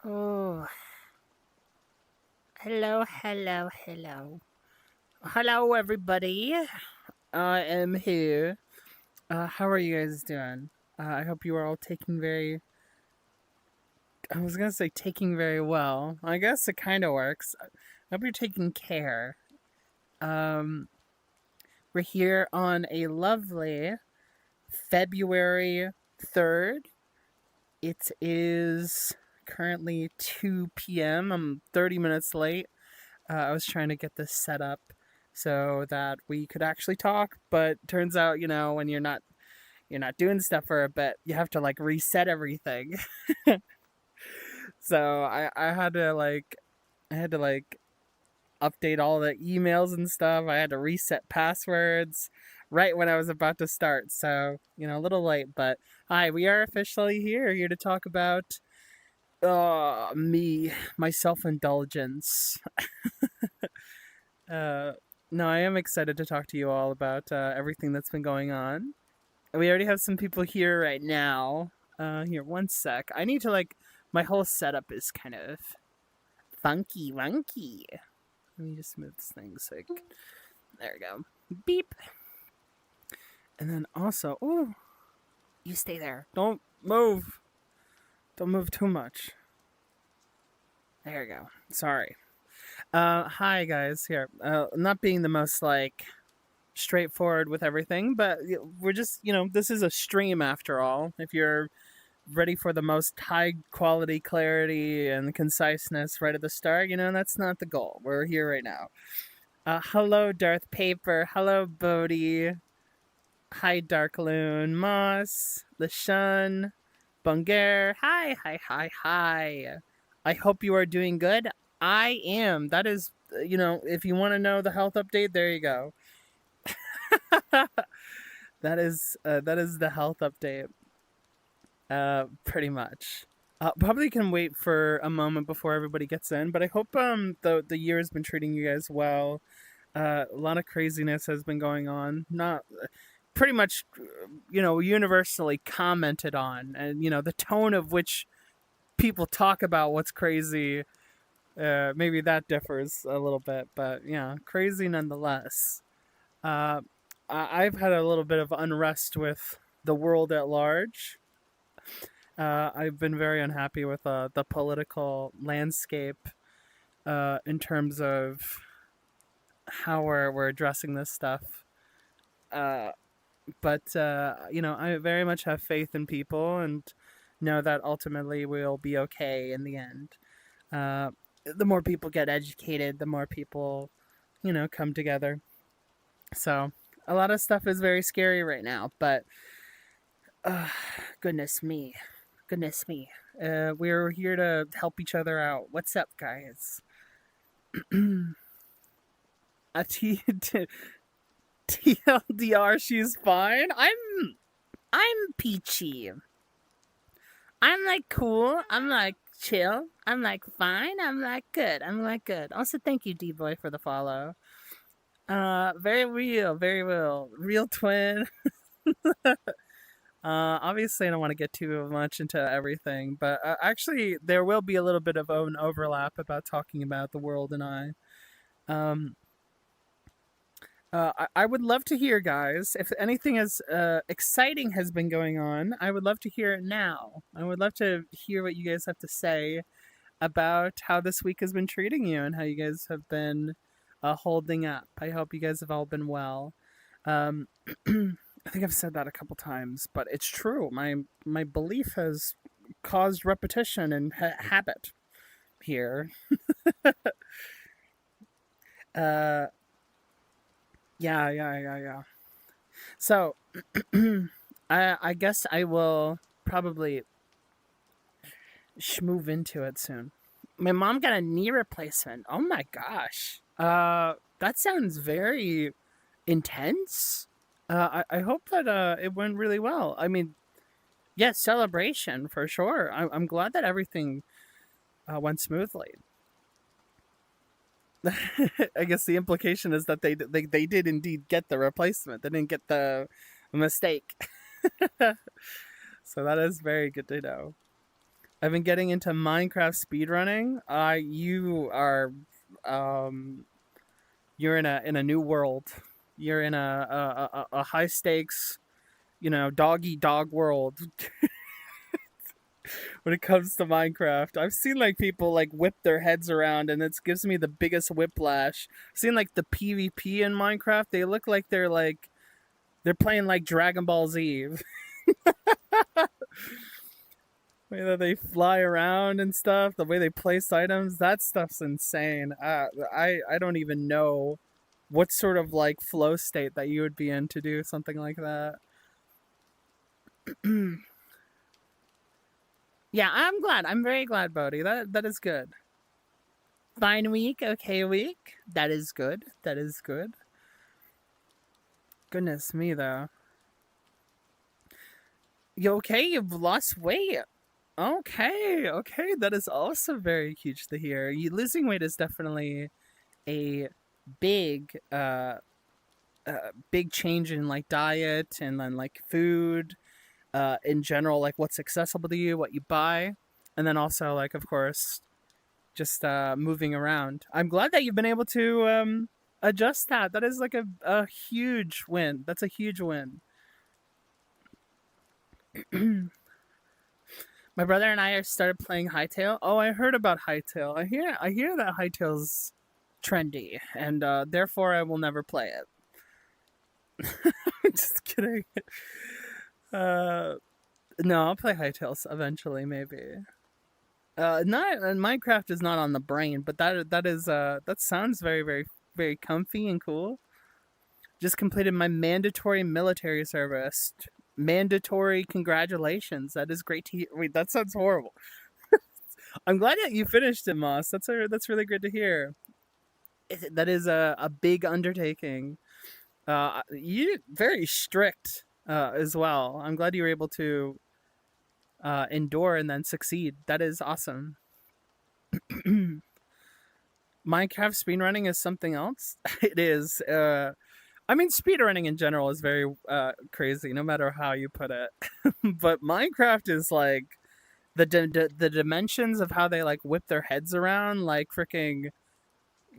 Oh, hello. Hello, everybody. I am here. How are you guys doing? I hope you are all I was gonna say taking very well. I guess it kind of works. I hope you're taking care. Um, we're here on a lovely February 3rd. It is currently 2 p.m. I'm 30 minutes late. I was trying to get this set up so that we could actually talk, but turns out, when you're not doing stuff for a bit, you have to like reset everything. So I had to update all the emails and stuff. I had to reset passwords right when I was about to start. So, a little late, but hi, we are officially here to talk about my self-indulgence. Uh, no, I am excited to talk to you all about everything that's been going on. We already have some people here right now. Here, one sec. I need to my whole setup is kind of funky wonky. Let me just move this thing there we go. Beep. And then also, oh, you stay there. Don't move. Don't move too much. There we go. Sorry. Hi guys. Here, not being the most straightforward with everything, but we're just this is a stream after all. If you're ready for the most high quality clarity and conciseness right at the start, that's not the goal. We're here right now. Hello, Darth Paper. Hello, Bodhi. Hi, Darkloon. Moss. LeShun. Bungair. Hi. I hope you are doing good. I am. That is, if you want to know the health update, there you go. that is the health update. Pretty much. Probably can wait for a moment before everybody gets in, but I hope the year has been treating you guys well. A lot of craziness has been going on. Not pretty much, universally commented on, and the tone of which people talk about what's crazy. Maybe that differs a little bit, but yeah, crazy nonetheless. I've had a little bit of unrest with the world at large. I've been very unhappy with the political landscape in terms of how we're addressing this stuff. But I very much have faith in people and know that ultimately we'll be okay in the end. The more people get educated, the more people, come together. So a lot of stuff is very scary right now, but goodness me. We're here to help each other out. What's up, guys? TLDR, she's fine. I'm peachy. I'm cool. I'm chill. I'm fine. I'm good. Also, thank you, D-Boy, for the follow. Very real. Real twin. Obviously, I don't want to get too much into everything, but actually, there will be a little bit of an overlap about talking about the world and I. I would love to hear, guys, if anything as exciting has been going on. I would love to hear it now. I would love to hear what you guys have to say about how this week has been treating you and how you guys have been holding up. I hope you guys have all been well. I think I've said that a couple times, but it's true. My belief has caused repetition and habit here. Yeah. So, I guess I will probably move into it soon. My mom got a knee replacement. Oh my gosh. That sounds very intense. I hope that it went really well. I mean, yes, celebration for sure. I'm glad that everything went smoothly. I guess the implication is that they did indeed get the replacement. They didn't get the mistake. So that is very good to know. I've been getting into Minecraft speedrunning. You are, um, you're in a new world. You're in a high stakes, dog eat dog world when it comes to Minecraft. I've seen like people like whip their heads around, and it gives me the biggest whiplash. I've seen like the PvP in Minecraft. They look like they're playing like Dragon Ball Z. The way that they fly around and stuff, the way they place items, that stuff's insane. I don't even know what sort of like flow state that you would be in to do something like that. Yeah, I'm glad. I'm very glad, Bodhi. That is good. Fine week, okay week. That is good. That is good. Goodness me, though. You okay? You've lost weight. Okay, okay. That is also very huge to hear. You losing weight is definitely a big, big change in like diet and then like food, in general, like what's accessible to you, what you buy, and then also like of course just moving around. I'm glad that you've been able to adjust that. That is like a huge win. That's a huge win. My brother and I started playing Hightail. Oh, I heard about Hightail. I hear that Hightail's trendy, and therefore I will never play it. Just kidding. Uh, no, I'll play Hightails eventually, maybe. Not Minecraft is not on the brain, but that sounds very very comfy and cool. Just completed my mandatory military service. Mandatory congratulations. That is great to hear. Wait, that sounds horrible. I'm glad that you finished it, Moss. That's really good to hear. That is a big undertaking. You very strict as well. I'm glad you were able to endure and then succeed. That is awesome. Minecraft speedrunning is something else. It is. I mean, speedrunning in general is very crazy, no matter how you put it. But Minecraft is like the dimensions of how they like whip their heads around, like freaking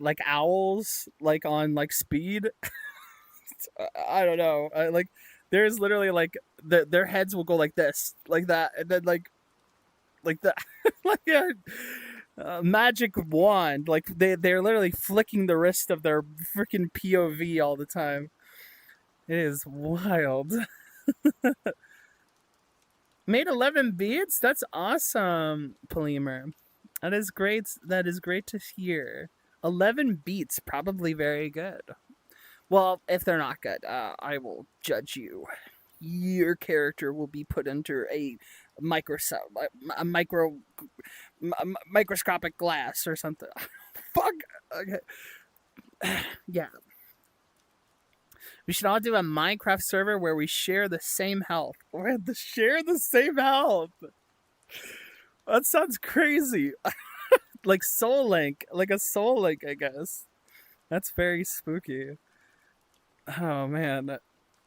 like owls, like on like speed. I don't know. Like there's literally like their heads will go like this, like that, and then like that, like yeah, magic wand. Like they're literally flicking the wrist of their freaking POV all the time. It is wild. Made 11 beats. That's awesome, Polymer. That is great. That is great to hear. 11 beats, probably very good. Well, if they're not good, I will judge you. Your character will be put under a microscopic glass or something. Fuck. Okay. Yeah. We should all do a Minecraft server where we share the same health. We have to share the same health. That sounds crazy. Like Soul Link, like a Soul Link, I guess. That's very spooky. Oh man.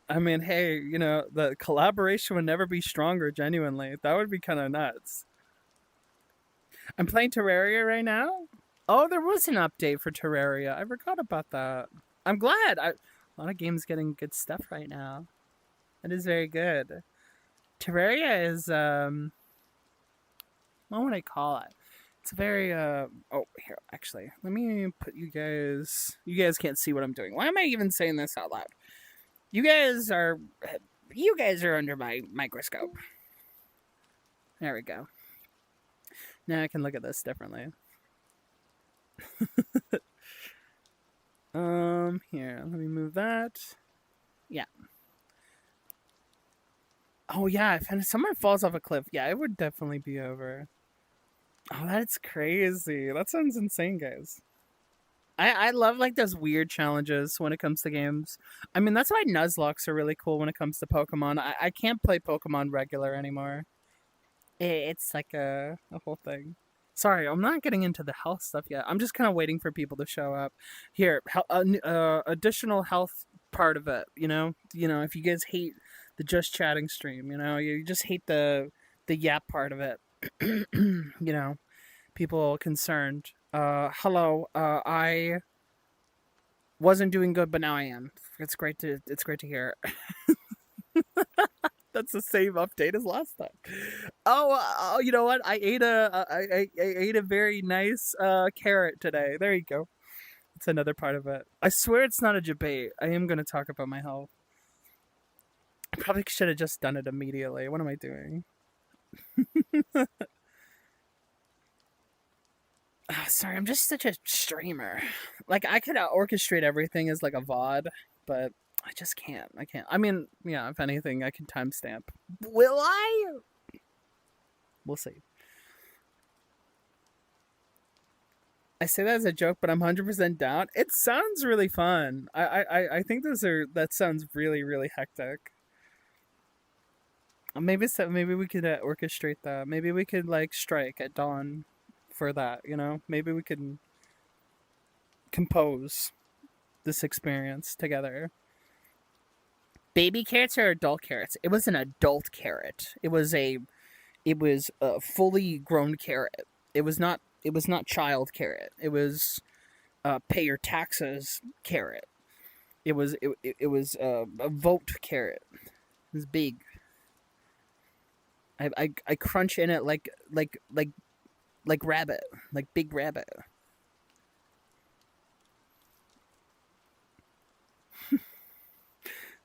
I mean, hey, the collaboration would never be stronger, genuinely. That would be kind of nuts. I'm playing Terraria right now. Oh, there was an update for Terraria. I forgot about that. I'm glad. A lot of games getting good stuff right now. That is very good. Terraria is what would I call it? It's very oh, here, actually. Let me put you guys can't see what I'm doing. Why am I even saying this out loud? You guys are under my microscope. There we go. Now I can look at this differently. Here, let me move that. Yeah. Oh yeah, if someone falls off a cliff, yeah, it would definitely be over. Oh, that's crazy. That sounds insane, guys. I love like those weird challenges when it comes to games. I mean, that's why Nuzlocks are really cool when it comes to Pokemon. I can't play Pokemon regular anymore. It's like a whole thing. Sorry, I'm not getting into the health stuff yet. I'm just kind of waiting for people to show up. Here, additional health part of it. If you guys hate the just chatting stream, you just hate the yap part of it. you know, people concerned. Hello. I wasn't doing good, but now I am. It's great to hear. That's the same update as last time. Oh, you know what? I ate a very nice carrot today. There you go. It's another part of it. I swear it's not a debate. I am gonna talk about my health. I probably should have just done it immediately. What am I doing? Oh, sorry, I'm just such a streamer. Like I could orchestrate everything as like a VOD, but I just can't. I can't. I mean, yeah. If anything, I can timestamp. Will I? We'll see. I say that as a joke, but I'm 100% down. It sounds really fun. I think that sounds really really hectic. Maybe we could orchestrate that. Maybe we could like strike at dawn for that. You know, maybe we could compose this experience together. Baby carrots or adult carrots? It was an adult carrot. It was a fully grown carrot. It was not child carrot. It was pay your taxes carrot. It was a vote carrot. It was big. I crunch in it like rabbit, like big rabbit.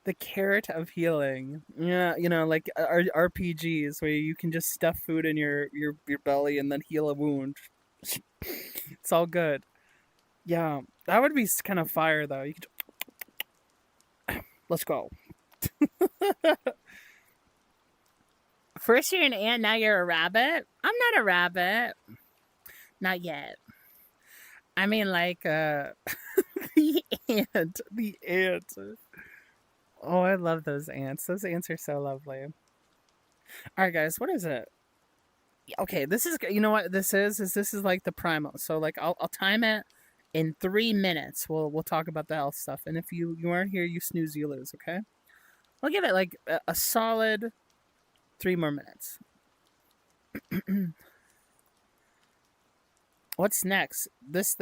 The carrot of healing. Yeah, like RPGs where you can just stuff food in your belly and then heal a wound. It's all good. Yeah, that would be kind of fire though. Let's go. First you're an ant, now you're a rabbit. I'm not a rabbit. Not yet. I mean, like the ant. The ant. Oh, I love those ants. Those ants are so lovely. All right, guys, what is it? Okay, this is, you know what this is this is like the primal. So like I'll time it in 3 minutes. We'll talk about the health stuff. And if you aren't here, you snooze, you lose. Okay, I'll give it like a solid 3 more minutes. What's next? This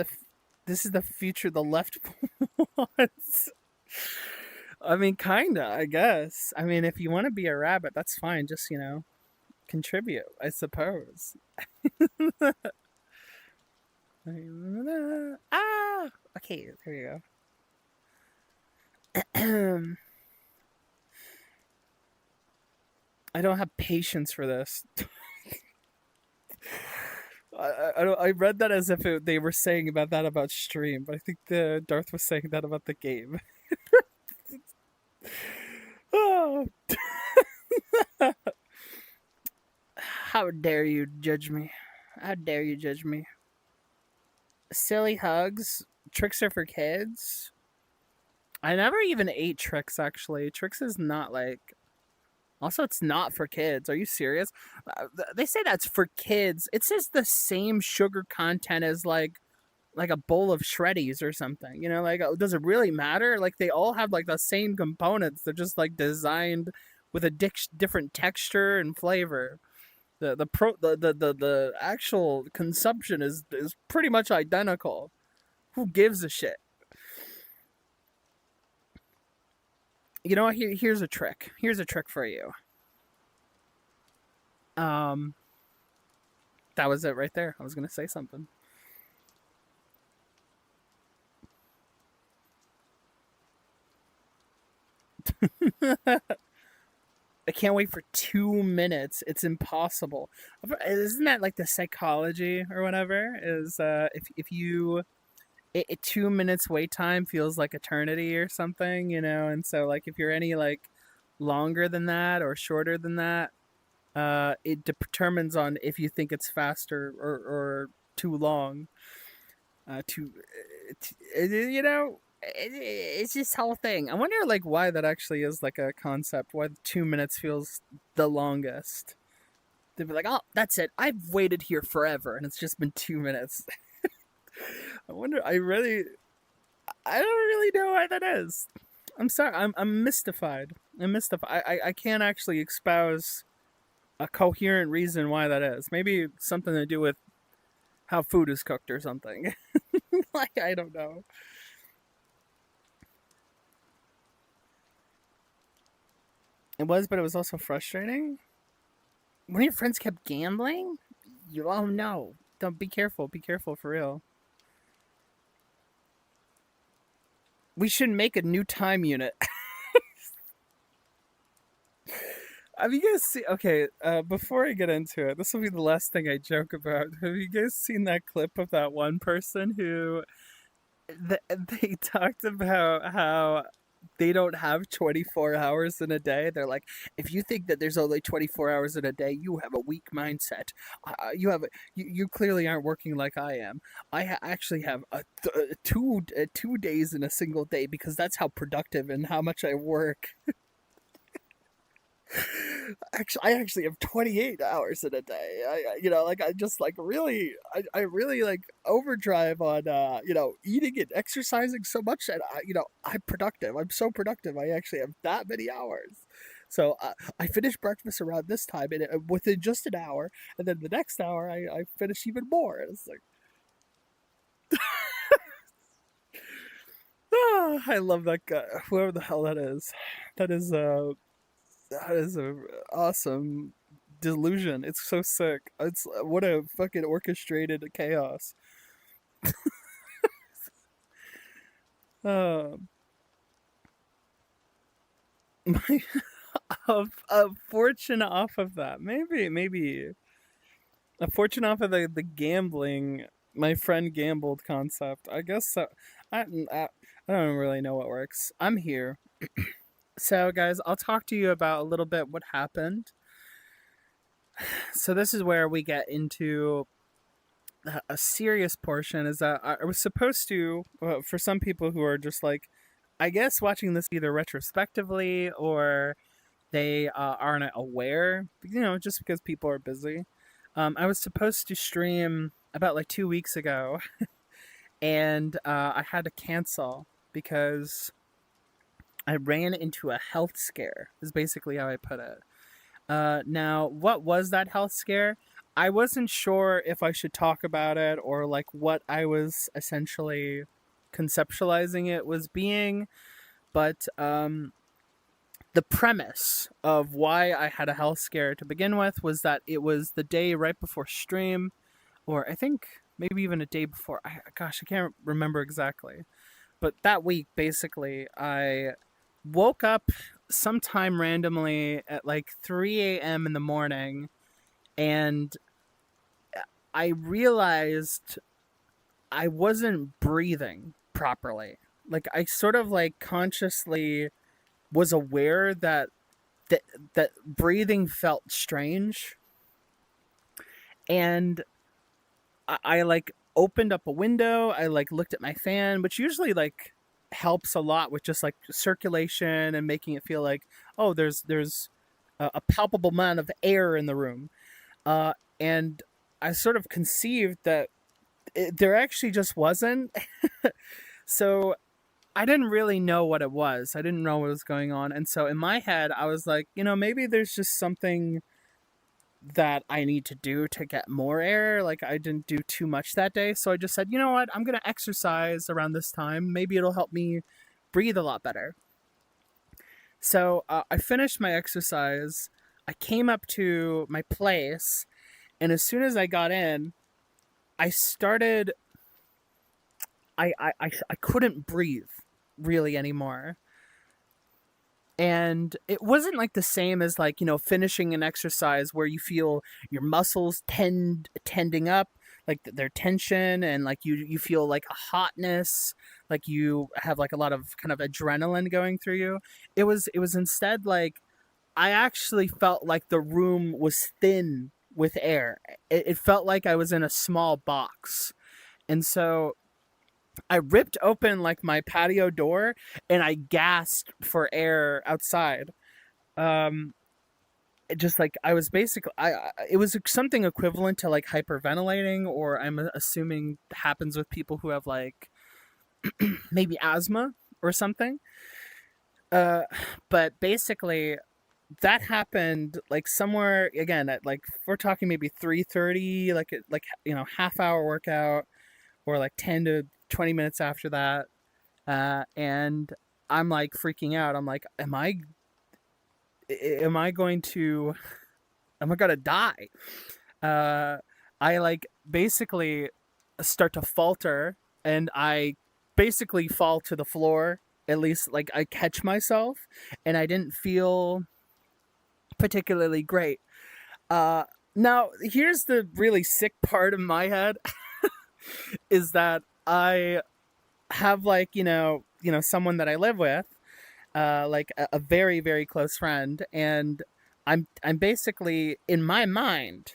is the future. The left wants. I mean, kinda. I guess. I mean, if you want to be a rabbit, that's fine. Just contribute, I suppose. Ah. Okay. There you go. I don't have patience for this. I read that as if they were saying about that about stream, but I think the Darth was saying that about the game. Oh. How dare you judge me? How dare you judge me? Silly hugs. Tricks are for kids. I never even ate Trix, actually. Trix is not like. Also, it's not for kids. Are you serious? They say that's for kids. It says the same sugar content as like a bowl of shreddies or something. Like, does it really matter? Like, they all have like the same components. They're just like designed with a different texture and flavor. The actual consumption is pretty much identical. Who gives a shit? You know what? Here's a trick. Here's a trick for you. Um, that was it right there. I was gonna say something. I can't wait for 2 minutes. It's impossible. Isn't that like the psychology or whatever? Is if you 2 minutes wait time feels like eternity or something, and so like if you're any like longer than that or shorter than that, it determines on if you think it's faster or too long. It's this whole thing. I wonder like why that actually is like a concept. Why 2 minutes feels the longest. They'd be like, oh, that's it. I've waited here forever, and it's just been 2 minutes. I wonder. I don't really know why that is. I'm sorry. I'm mystified. I'm mystified. I can't actually espouse a coherent reason why that is. Maybe something to do with how food is cooked or something. Like, I don't know. It was, but it was also frustrating. One of your friends kept gambling? You, oh no. Don't, be careful. Be careful for real. We should make a new time unit. Have you guys seen? Okay, before I get into it, this will be the last thing I joke about. Have you guys seen that clip of that one person who they talked about how they don't have 24 hours in a day? They're like, if you think that there's only 24 hours in a day, you have a weak mindset. You clearly aren't working like I am. Actually have two days in a single day because that's how productive and how much I work. I actually have 28 hours in a day. Like I just like really, I really like overdrive on, eating and exercising so much that I'm productive. I'm so productive. I actually have that many hours. So I finish breakfast around this time, and within just an hour, and then the next hour I finish even more. And it's like, I love that guy, whoever the hell that is. That is that is a awesome delusion. It's so sick. It's what a fucking orchestrated chaos. Um, my a fortune off of that. Maybe a fortune off of the gambling. My friend gambled concept. I guess so. I don't really know what works. I'm here. So, guys, I'll talk to you about a little bit what happened. So, this is where we get into a serious portion. Is that I was supposed to, for some people who are just like, I guess, watching this either retrospectively or they aren't aware, just because people are busy. I was supposed to stream about like 2 weeks ago, and I had to cancel because I ran into a health scare, is basically how I put it. Now, what was that health scare? I wasn't sure if I should talk about it or like what I was essentially conceptualizing it was being, but the premise of why I had a health scare to begin with was that it was the day right before stream, or I think maybe even a day before. Gosh, I can't remember exactly. But that week, basically, I woke up sometime randomly at like 3 a.m. in the morning, and I realized I wasn't breathing properly. Like I sort of like consciously was aware that that breathing felt strange, and I like opened up a window. I like looked at my fan, which usually like helps a lot with just like circulation and making it feel like, oh, there's a palpable amount of air in the room. And I sort of conceived that there actually just wasn't. So I didn't really know what it was. I didn't know what was going on. And so in my head, I was like, maybe there's just something that I need to do to get more air. Like I didn't do too much that day. So I just said, you know what? I'm going to exercise around this time. Maybe it'll help me breathe a lot better. So I finished my exercise. I came up to my place. And as soon as I got in, I started, I couldn't breathe really anymore. And it wasn't like the same as like finishing an exercise where you feel your muscles tending up, like their tension, and like you feel like a hotness, like you have like a lot of kind of adrenaline going through you. It was instead like I actually felt like the room was thin with air. It felt like I was in a small box. And so I ripped open like my patio door and I gasped for air outside. Um, just like I was basically, it was something equivalent to like hyperventilating, or I'm assuming happens with people who have like maybe asthma or something. Uh, but basically, that happened like somewhere again at like we're talking maybe 3:30, like half hour workout or like 10 to 20 minutes after that. And I'm like freaking out. I'm like, am I going to am I gonna die? uh, I like basically start to falter, and I basically fall to the floor. At least like I catch myself, and I didn't feel particularly great. Uh, Now here's the really sick part of my head is that I have like someone that I live with, like a very very close friend, and I'm basically in my mind.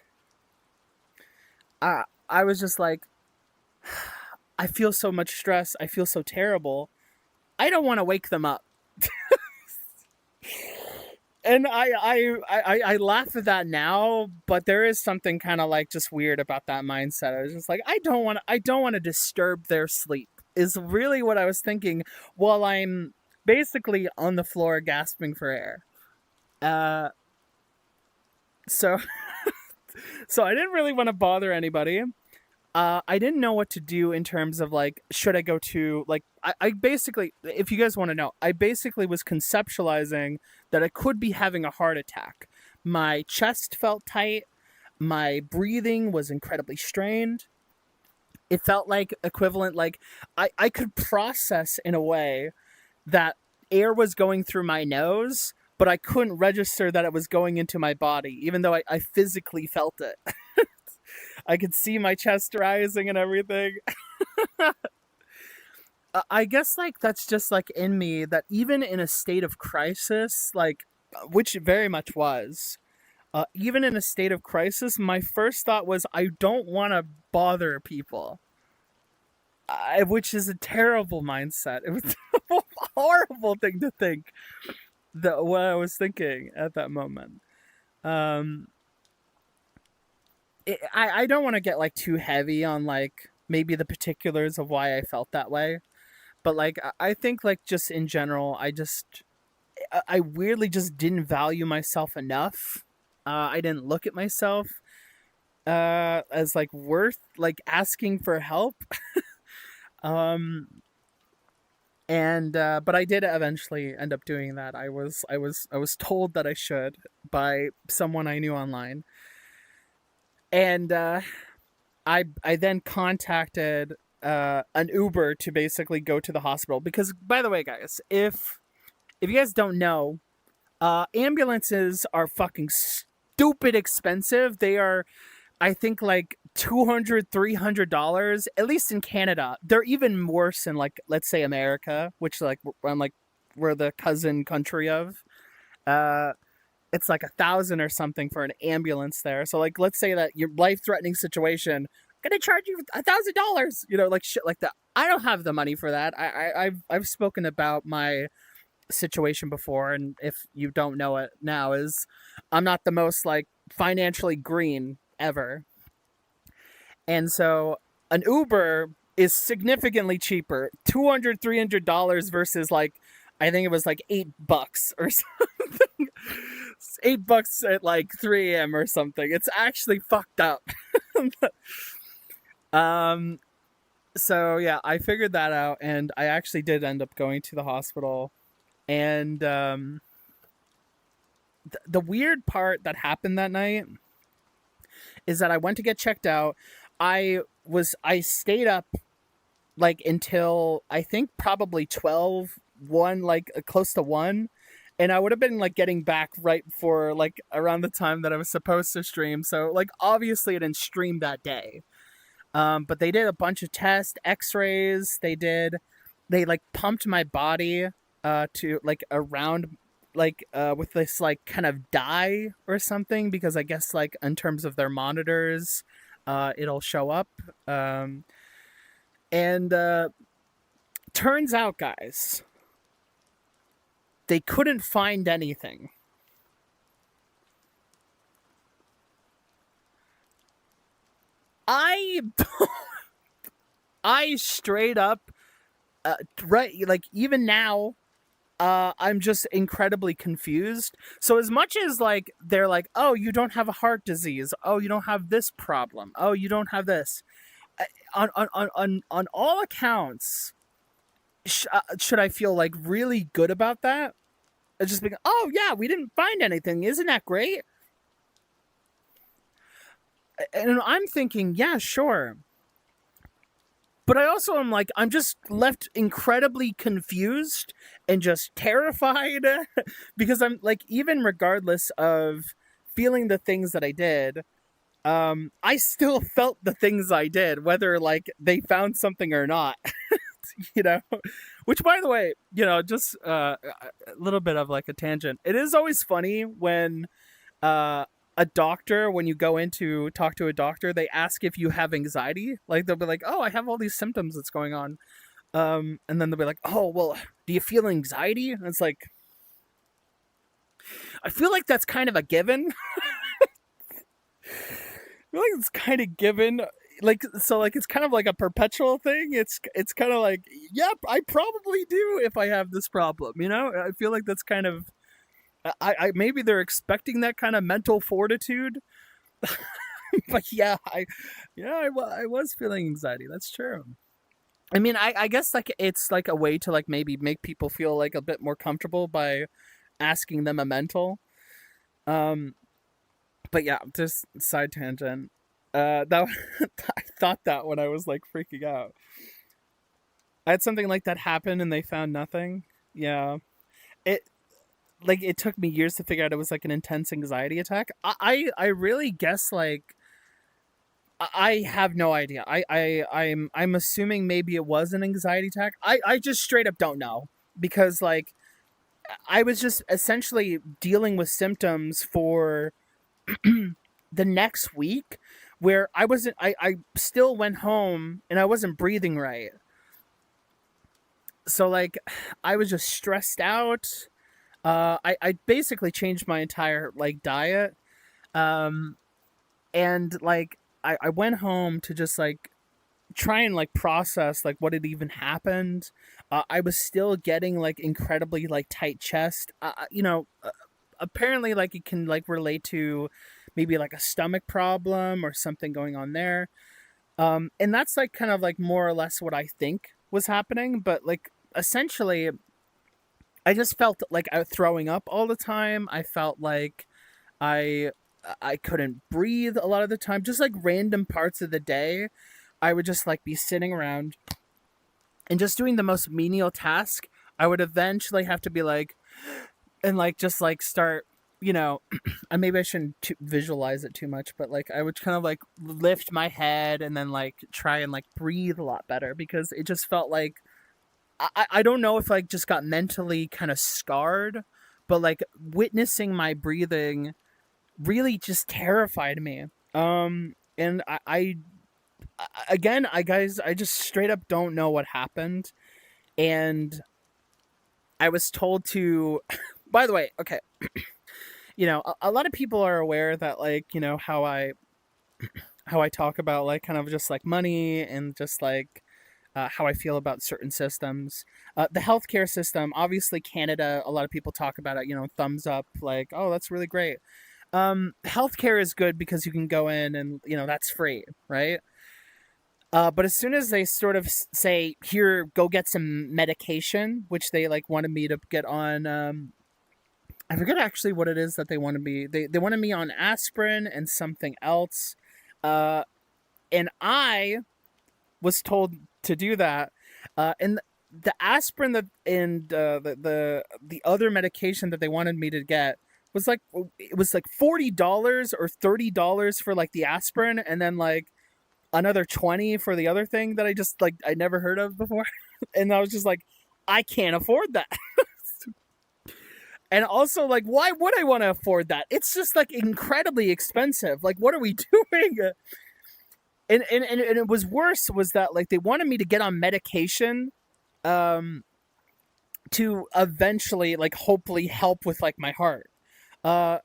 I was just like, I feel so much stress. I feel so terrible. I don't want to wake them up. And I laugh at that now, but there is something kind of like just weird about that mindset. I was just like, I don't want to disturb their sleep. Is really what I was thinking while I'm basically on the floor gasping for air. Uh, so so I didn't really want to bother anybody. I didn't know what to do in terms of like, should I go to like, I basically, if you guys want to know, I basically was conceptualizing that I could be having a heart attack. My chest felt tight. My breathing was incredibly strained. It felt like equivalent, like I could process in a way that air was going through my nose, but I couldn't register that it was going into my body, even though I physically felt it. I could see my chest rising and everything. I guess like that's just like in me that even in a state of crisis, like which it very much was, even in a state of crisis, my first thought was I don't want to bother people, which is a terrible mindset. It was a horrible thing to think. That what I was thinking at that moment. Um, I don't want to get like too heavy on like maybe the particulars of why I felt that way, but like I think like just in general, I weirdly just didn't value myself enough. I didn't look at myself as like worth like asking for help. um and But I did eventually end up doing that. I was told that I should by someone I knew online. And I then contacted an Uber to basically go to the hospital because, by the way, guys, if you guys don't know, ambulances are fucking stupid expensive. They are, I think, like $200, $300. At least in Canada, they're even worse in like let's say America, which like I'm like we're the cousin country of. Uh, it's like 1,000 or something for an ambulance there. So like, let's say that your life threatening situation, I'm gonna charge you $1,000. Like shit like that. I don't have the money for that. I've spoken about my situation before, and if you don't know it now, is I'm not the most like financially green ever, and so an Uber is significantly cheaper, $200 $300 versus like I think it was like $8 or something. $8 at like 3 a.m. or something. It's actually fucked up. um. So yeah, I figured that out, and I actually did end up going to the hospital. And the weird part that happened that night is that I went to get checked out. I stayed up like until I think probably 12, 1, like close to 1. And I would have been like getting back right before like around the time that I was supposed to stream. So like obviously I didn't stream that day. But they did a bunch of tests, X-rays. They like pumped my body to like around like with this like kind of dye or something, because I guess like in terms of their monitors, it'll show up. And Turns out, guys, they couldn't find anything. I I straight up right, like even now I'm just incredibly confused. So as much as like they're like, "Oh, you don't have a heart disease. Oh, you don't have this problem. Oh, you don't have this." On all accounts, should I feel like really good about that? It's just being, "Oh yeah, we didn't find anything. Isn't that great?" And I'm thinking, "Yeah, sure." But I also am like, I'm just left incredibly confused and just terrified because I'm like, even regardless of feeling the things that I did, I still felt the things I did, whether like they found something or not, you know? Which, by the way, just a little bit of like a tangent. It is always funny when uh, a doctor, when you go in to talk to a doctor, they ask if you have anxiety. Like they'll be like, "Oh, I have all these symptoms that's going on," and then they'll be like, "Oh, well, do you feel anxiety?" And it's like, I feel like that's kind of a given. I feel like it's kind of given. Like so, like it's kind of like a perpetual thing. It's kind of like, yep, I probably do if I have this problem. I feel like that's kind of. I maybe they're expecting that kind of mental fortitude. But I was feeling anxiety. That's true. I mean, I guess like it's like a way to like maybe make people feel like a bit more comfortable by asking them a mental. Um, but yeah, just side tangent. That I thought that when I was like freaking out, I had something like that happen and they found nothing. Yeah, it like it took me years to figure out it was like an intense anxiety attack. I really guess like I have no idea. I'm assuming maybe it was an anxiety attack. I just straight up don't know because like I was just essentially dealing with symptoms for the next week where I still went home and I wasn't breathing right. So like I was just stressed out. I basically changed my entire like diet. Um and like I went home to just like try and like process like what had even happened. I was still getting like incredibly like tight chest. Apparently like it can like relate to maybe like a stomach problem or something going on there. And that's like kind of like more or less what I think was happening. But like essentially, I just felt like I was throwing up all the time. I felt like I I couldn't breathe a lot of the time. Just like random parts of the day, I would just like be sitting around and just doing the most menial task. I would eventually have to be like, and like just like start, and maybe I shouldn't visualize it too much, but like I would kind of like lift my head and then like try and like breathe a lot better because it just felt like I don't know if I just got mentally kind of scarred, but like witnessing my breathing really just terrified me. And again, I just straight up don't know what happened, and I was told to. By the way, okay, a lot of people are aware that like how I talk about like kind of just like money and just like how I feel about certain systems. The healthcare system, obviously, Canada. A lot of people talk about it. Thumbs up, like, oh, that's really great. Healthcare is good because you can go in and that's free, right? But as soon as they sort of say, "Here, go get some medication," which they like wanted me to get on. I forget actually what it is that they wanted me. They wanted me on aspirin and something else. Uh, and I was told to do that. And the aspirin that and the other medication that they wanted me to get was like $40 or $30 for like the aspirin, and then like another 20 for the other thing that I just like I never heard of before. And I was just like, I can't afford that. And also, like, why would I want to afford that? It's just like incredibly expensive. Like, what are we doing? And it was worse was that like they wanted me to get on medication um to eventually like hopefully help with like my heart. Uh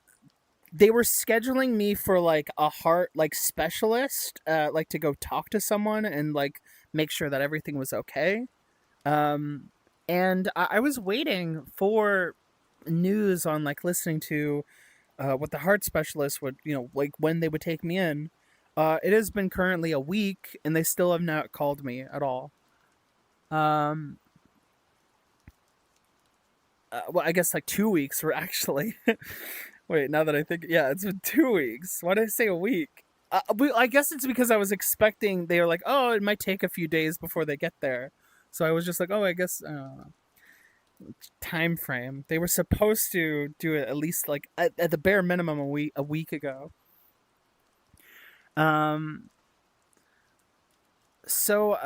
they were scheduling me for like a heart like specialist, to go talk to someone and like make sure that everything was okay. Um And I was waiting for news on like listening to what the heart specialist would, like when they would take me in. It has been currently a week, and they still have not called me at all. Um, well, I guess like 2 weeks were actually. Wait, now that I think, yeah, it's been 2 weeks. Why did I say a week? I guess it's because I was expecting they were like, oh, it might take a few days before they get there. So I was just like, oh, I guess time frame. They were supposed to do it at least like at the bare minimum a week ago. Um, so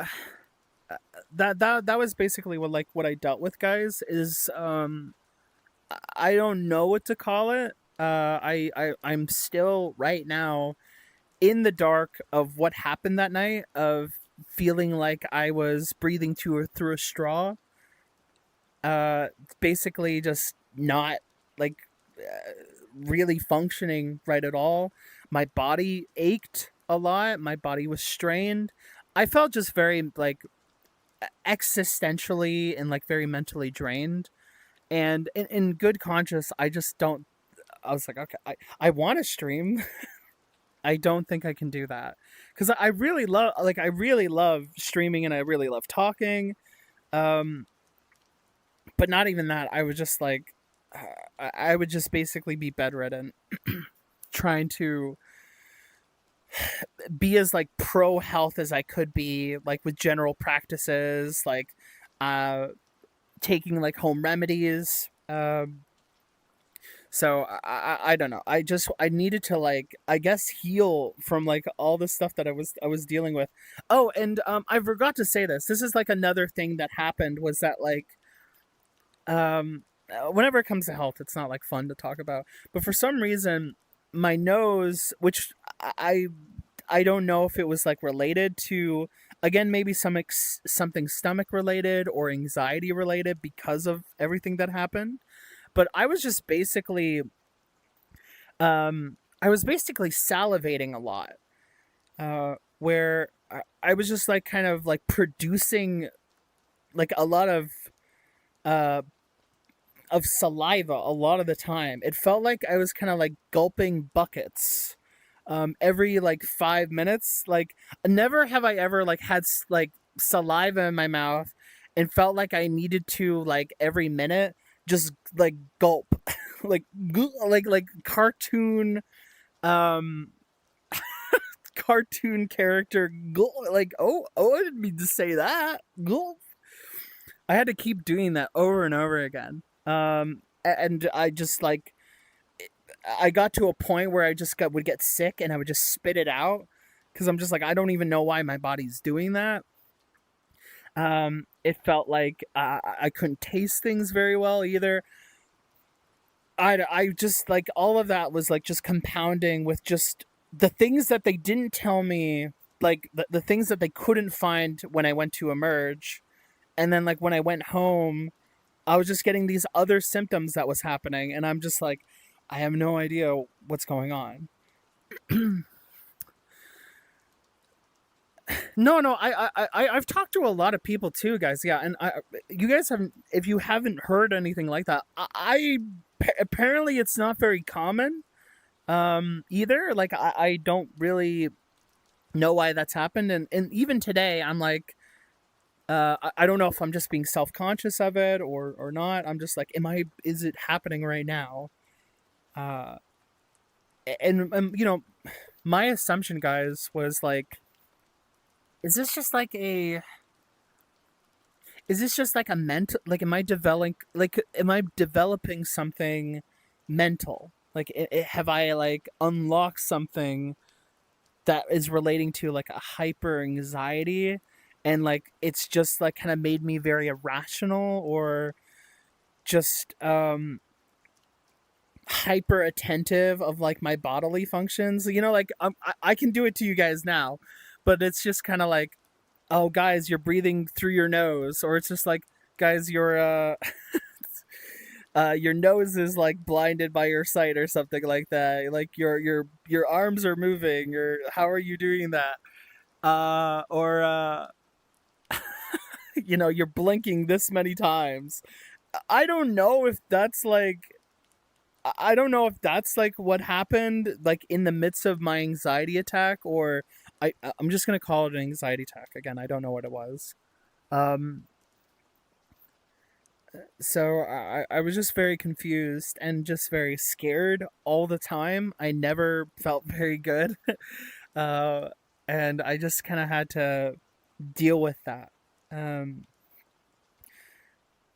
that was basically what I dealt with, guys. Is I don't know what to call it. I'm still right now in the dark of what happened that night. Of feeling like I was breathing through a straw. Uh, Basically just not like really functioning right at all. My body ached a lot. My body was strained. I felt just very like existentially and like very mentally drained. And in good conscience, I just don't. I was like, okay, I want to stream. I don't think I can do that because I really love streaming and I really love talking. Um, but not even that. I was just like, I would just basically be bedridden, trying to be as like pro health as I could be, like with general practices, like uh, taking like home remedies. So I don't know. I needed to like I guess heal from like all the stuff that I was dealing with. Oh, and I forgot to say this. This is like another thing that happened was that like whenever it comes to health, it's not like fun to talk about. But for some reason, my nose, which I I don't know if it was like related to again maybe something stomach related or anxiety related because of everything that happened. But I was basically salivating a lot, where I was just like kind of like producing like a lot uh of saliva a lot of the time. It felt like I was kind of like gulping buckets every like 5 minutes. Like never have I ever like had like saliva in my mouth and felt like I needed to like every minute just like gulp like like cartoon um cartoon character gulp. Like oh I didn't mean to say that gulp. I had to keep doing that over and over again. And I just like I got to a point where would get sick and I would just spit it out because I'm just like I don't even know why my body's doing that. It felt like I couldn't taste things very well either. I just like all of that was like just compounding with just the things that they didn't tell me, like the things that they couldn't find when I went to emerge, and then like when I went home I was just getting these other symptoms that was happening, and I'm just like, I have no idea what's going on. No, I've talked to a lot of people too, guys. Yeah, and you guys haven't, if you haven't heard anything like that, apparently it's not very common, either. Like I don't really know why that's happened, and even today, I'm like, I don't know if I'm just being self conscious of it or not. I'm just like, is it happening right now? Uh, and my assumption, guys, was like, is this just like a, is this just like a mental, like, am I developing something mental? Like, have I like unlocked something that is relating to like a hyper anxiety? And like, it's just like kind of made me very irrational or just hyper attentive of like my bodily functions. Like I can do it to you guys now, but it's just kind of like, oh guys, you're breathing through your nose, or it's just like, guys, your nose is like blinded by your sight or something like that. Like your arms are moving, or how are you doing that? Or you're blinking this many times. I don't know if that's like I don't know if that's like what happened like in the midst of my anxiety attack, or I'm just gonna call it an anxiety attack again. I don't know what it was. Um, so I was just very confused and just very scared all the time. I never felt very good. uh, and I just kind of had to deal with that. Um,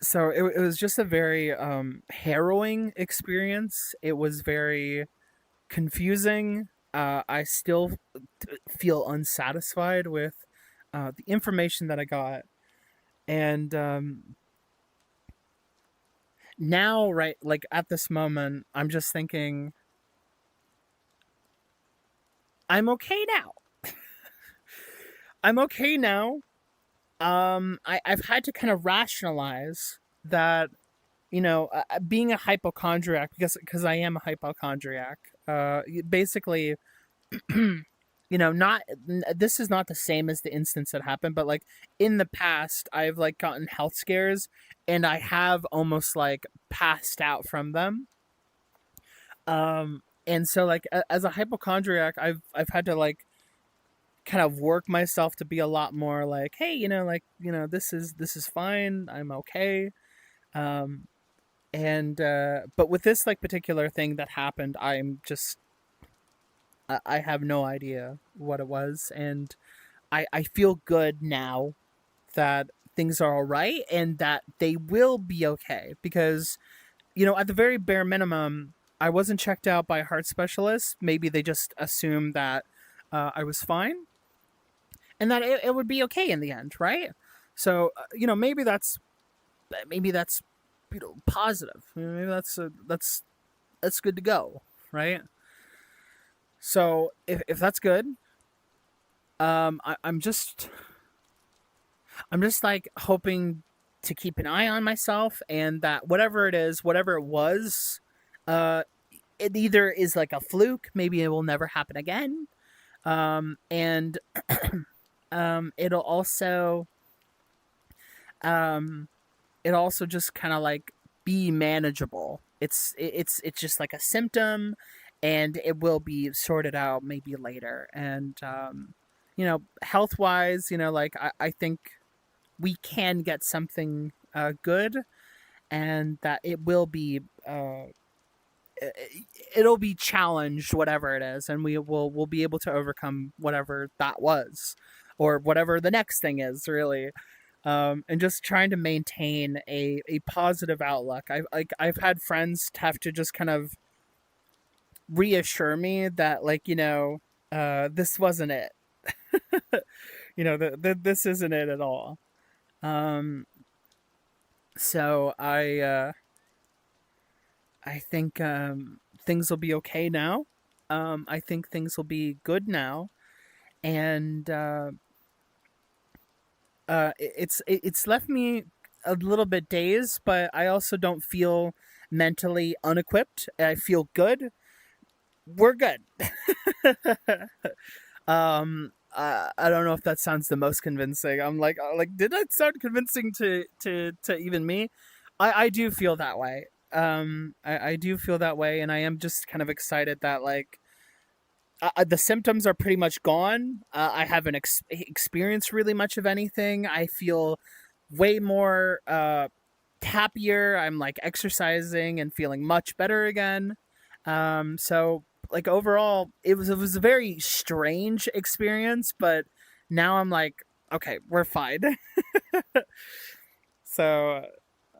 so it was just a very harrowing experience. It was very confusing. I still feel unsatisfied with the information that I got. And now, right, like at this moment, I'm just thinking, I'm okay now. I'm okay now. I've had to kind of rationalize that, being a hypochondriac, because I am a hypochondriac. Basically, not this is not the same as the instance that happened, but like in the past, I've like gotten health scares, and I have almost like passed out from them. And so like as a hypochondriac, I've had to like kind of work myself to be a lot more like, hey, this is fine, I'm okay. um and but with this like particular thing that happened, I have no idea what it was, and I feel good now that things are all right and that they will be okay, because at the very bare minimum, I wasn't checked out by a heart specialist. Maybe they just assumed that I was fine and that it would be okay in the end, right? So maybe that's positive. Maybe that's good to go, right? So if that's good, I'm just like hoping to keep an eye on myself, and that whatever it is, whatever it was, uh, it either is like a fluke, maybe it will never happen again, and it'll also um, it also just kind of like be manageable. It's just like a symptom, and it will be sorted out maybe later. And health wise, like I think we can get something good, and that it will be it'll be challenged, whatever it is, and we'll be able to overcome whatever that was, or whatever the next thing is, really. And just trying to maintain a positive outlook. I've had friends have to just kind of reassure me that, like, this wasn't it. This isn't it at all. Um, so I think things will be okay now. I think things will be good now, and it's left me a little bit dazed, but I also don't feel mentally unequipped. I feel good. We're good. I don't know if that sounds the most convincing. I'm like, did that sound convincing to even me? I do feel that way. I do feel that way, and I am just kind of excited that like the symptoms are pretty much gone. I haven't experienced really much of anything. I feel way more happier. I'm like exercising and feeling much better again. So like overall, it was a very strange experience, but now I'm like, okay, we're fine. So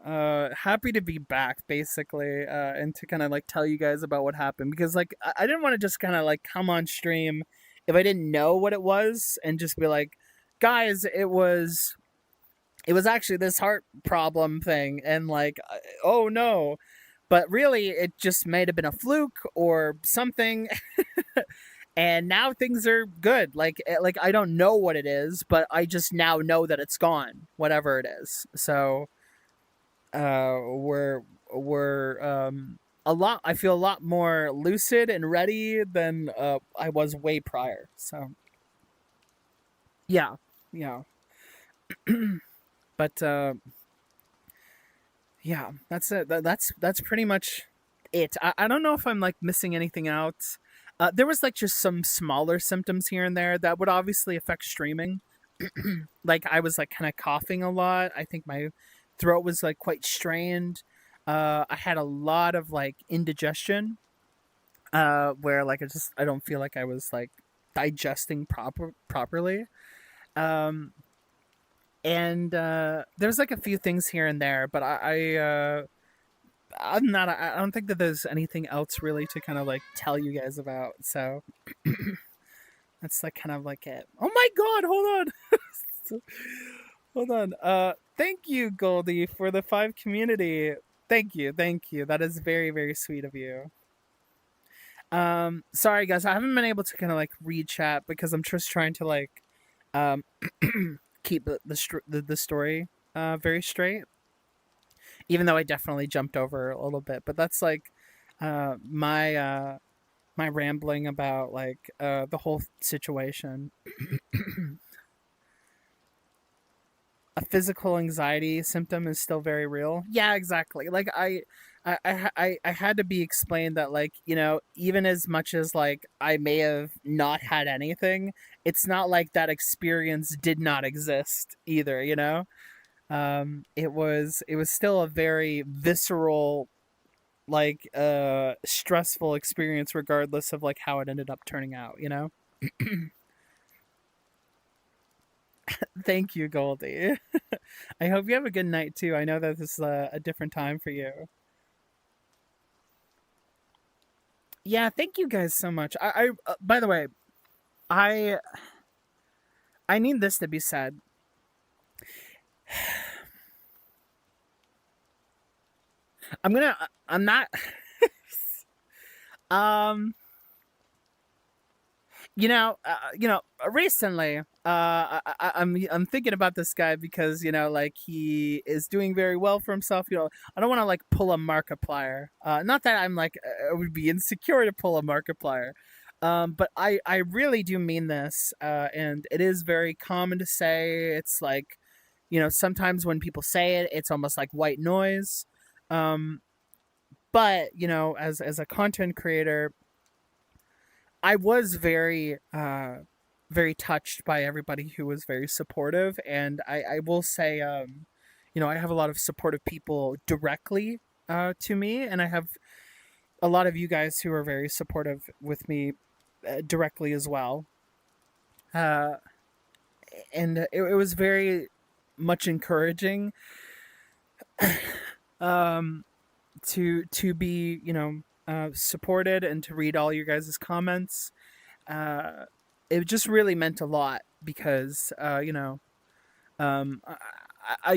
happy to be back, basically, and to kind of like tell you guys about what happened, because like I didn't want to just kind of like come on stream if I didn't know what it was, and just be like, guys, it was actually this heart problem thing, and like, oh no. But really, it just might have been a fluke or something. And now things are good. Like I don't know what it is, but I just now know that it's gone, whatever it is. So we're a lot. I feel a lot more lucid and ready than I was way prior. So yeah, yeah. But yeah, that's it. That's pretty much it. I don't know if I'm like missing anything out. There was like just some smaller symptoms here and there that would obviously affect streaming. Like I was like kind of coughing a lot. I think my throat was like quite strained. I had a lot of like indigestion, where like I don't feel like I was like digesting properly. Um, and there's like a few things here and there, but I'm not. I don't think that there's anything else really to kind of like tell you guys about. So that's like kind of like it. Oh my god! Hold on, hold on. Thank you, Goldie, for the 5 community. Thank you. That is very, very sweet of you. Sorry guys, I haven't been able to kind of like read chat because I'm just trying to like, um, keep the story very straight. Even though I definitely jumped over a little bit, but that's like, my my rambling about like the whole situation. A physical anxiety symptom is still very real. Yeah, exactly. Like I had to be explained that like, even as much as like I may have not had anything, it's not like that experience did not exist either. It was still a very visceral, like stressful experience regardless of like how it ended up turning out. Thank you, Goldie. I hope you have a good night too. I know that this is a different time for you. Yeah, thank you guys so much. By the way, I I need this to be said. I'm not um recently, I'm thinking about this guy because like he is doing very well for himself. I don't want to like pull a Markiplier. Not that I'm like I would be insecure to pull a Markiplier, but I really do mean this. And it is very common to say. It's like, sometimes when people say it, it's almost like white noise. Um, but as a content creator, I was very very touched by everybody who was very supportive, and I will say, I have a lot of supportive people directly to me, and I have a lot of you guys who are very supportive with me directly as well. Uh, and it was very much encouraging, um, to be supported and to read all your guys' comments. Uh, it just really meant a lot because I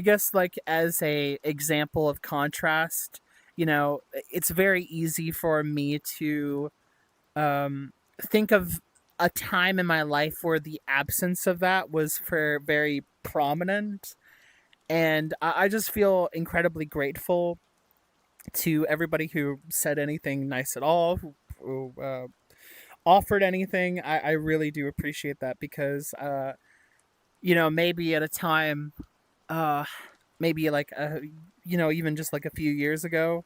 guess like as a example of contrast, it's very easy for me to think of a time in my life where the absence of that was for very prominent, and I just feel incredibly grateful to everybody who said anything nice at all, who offered anything. I really do appreciate that because maybe at a time, uh maybe like even just like a few years ago,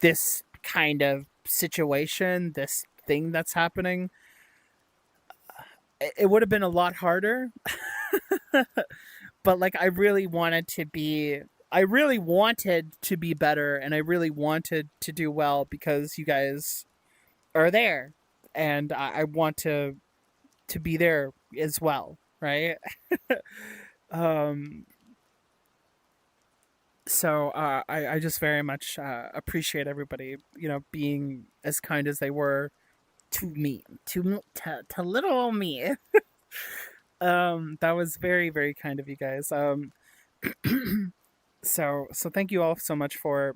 this kind of situation, this thing that's happening, it would have been a lot harder. But like I really wanted to be better, and I really wanted to do well because you guys are there, and I want to be there as well, right? um so I just very much appreciate everybody being as kind as they were to me, to little old me. That was very, very kind of you guys. So thank you all so much for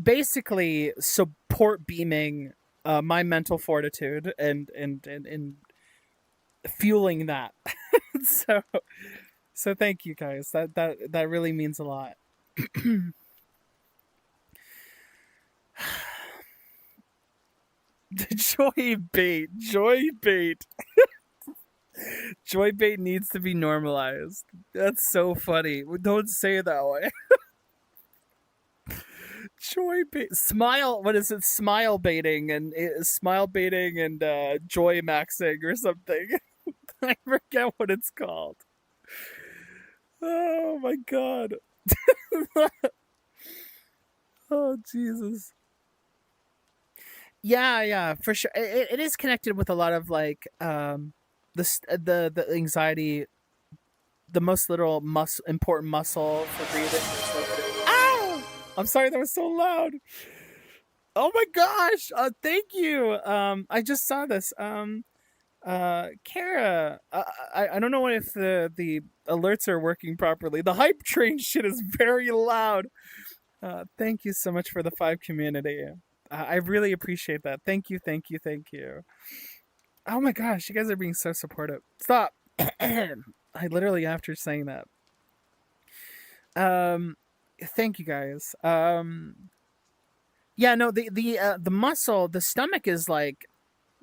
basically support beaming my mental fortitude and fueling that. so so thank you guys. That really means a lot. Joy bait. Joy bait needs to be normalized. That's so funny. Don't say it that way. Joy bait, smile. What is it? Smile baiting and joy maxing or something. I forget what it's called. Oh my god. Oh Jesus. Yeah, for sure. It is connected with a lot of like the anxiety. The most literal important muscle for breathing. Ow! I'm sorry that was so loud. Oh my gosh! Thank you. I just saw this. Kara, I don't know if the alerts are working properly. The hype train shit is very loud. Thank you so much for the 5 community. I really appreciate that. Thank you, thank you, thank you. Oh my gosh, you guys are being so supportive. Stop. I literally after saying that. Um, Thank you guys. Yeah, no, the muscle, the stomach is like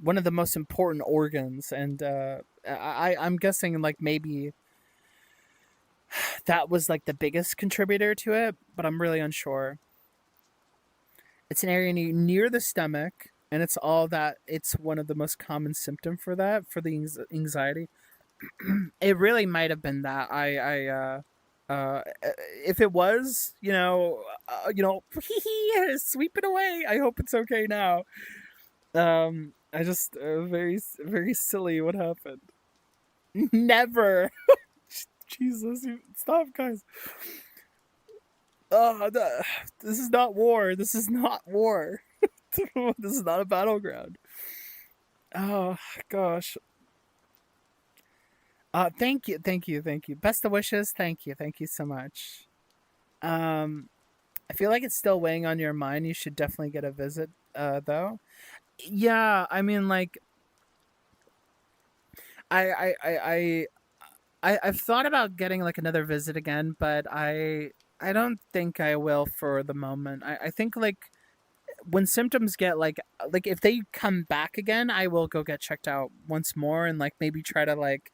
one of the most important organs, and I'm guessing like maybe that was like the biggest contributor to it, but I'm really unsure. It's an area near the stomach, and it's all that. It's one of the most common symptom for that for the anxiety. It really might have been that. If it was, sweep it away. I hope it's okay now. I just very very silly what happened. Never. Jesus, stop, guys. This is not war. This is not war. This is not a battleground. Oh gosh. Thank you, thank you, thank you. Best of wishes. Thank you so much. Um, I feel like it's still weighing on your mind. You should definitely get a visit, though. Yeah, I mean, like, I, I, I, I, I've thought about getting like another visit again, but I don't think I will for the moment. I think like when symptoms get like if they come back again, I will go get checked out once more and like maybe try to like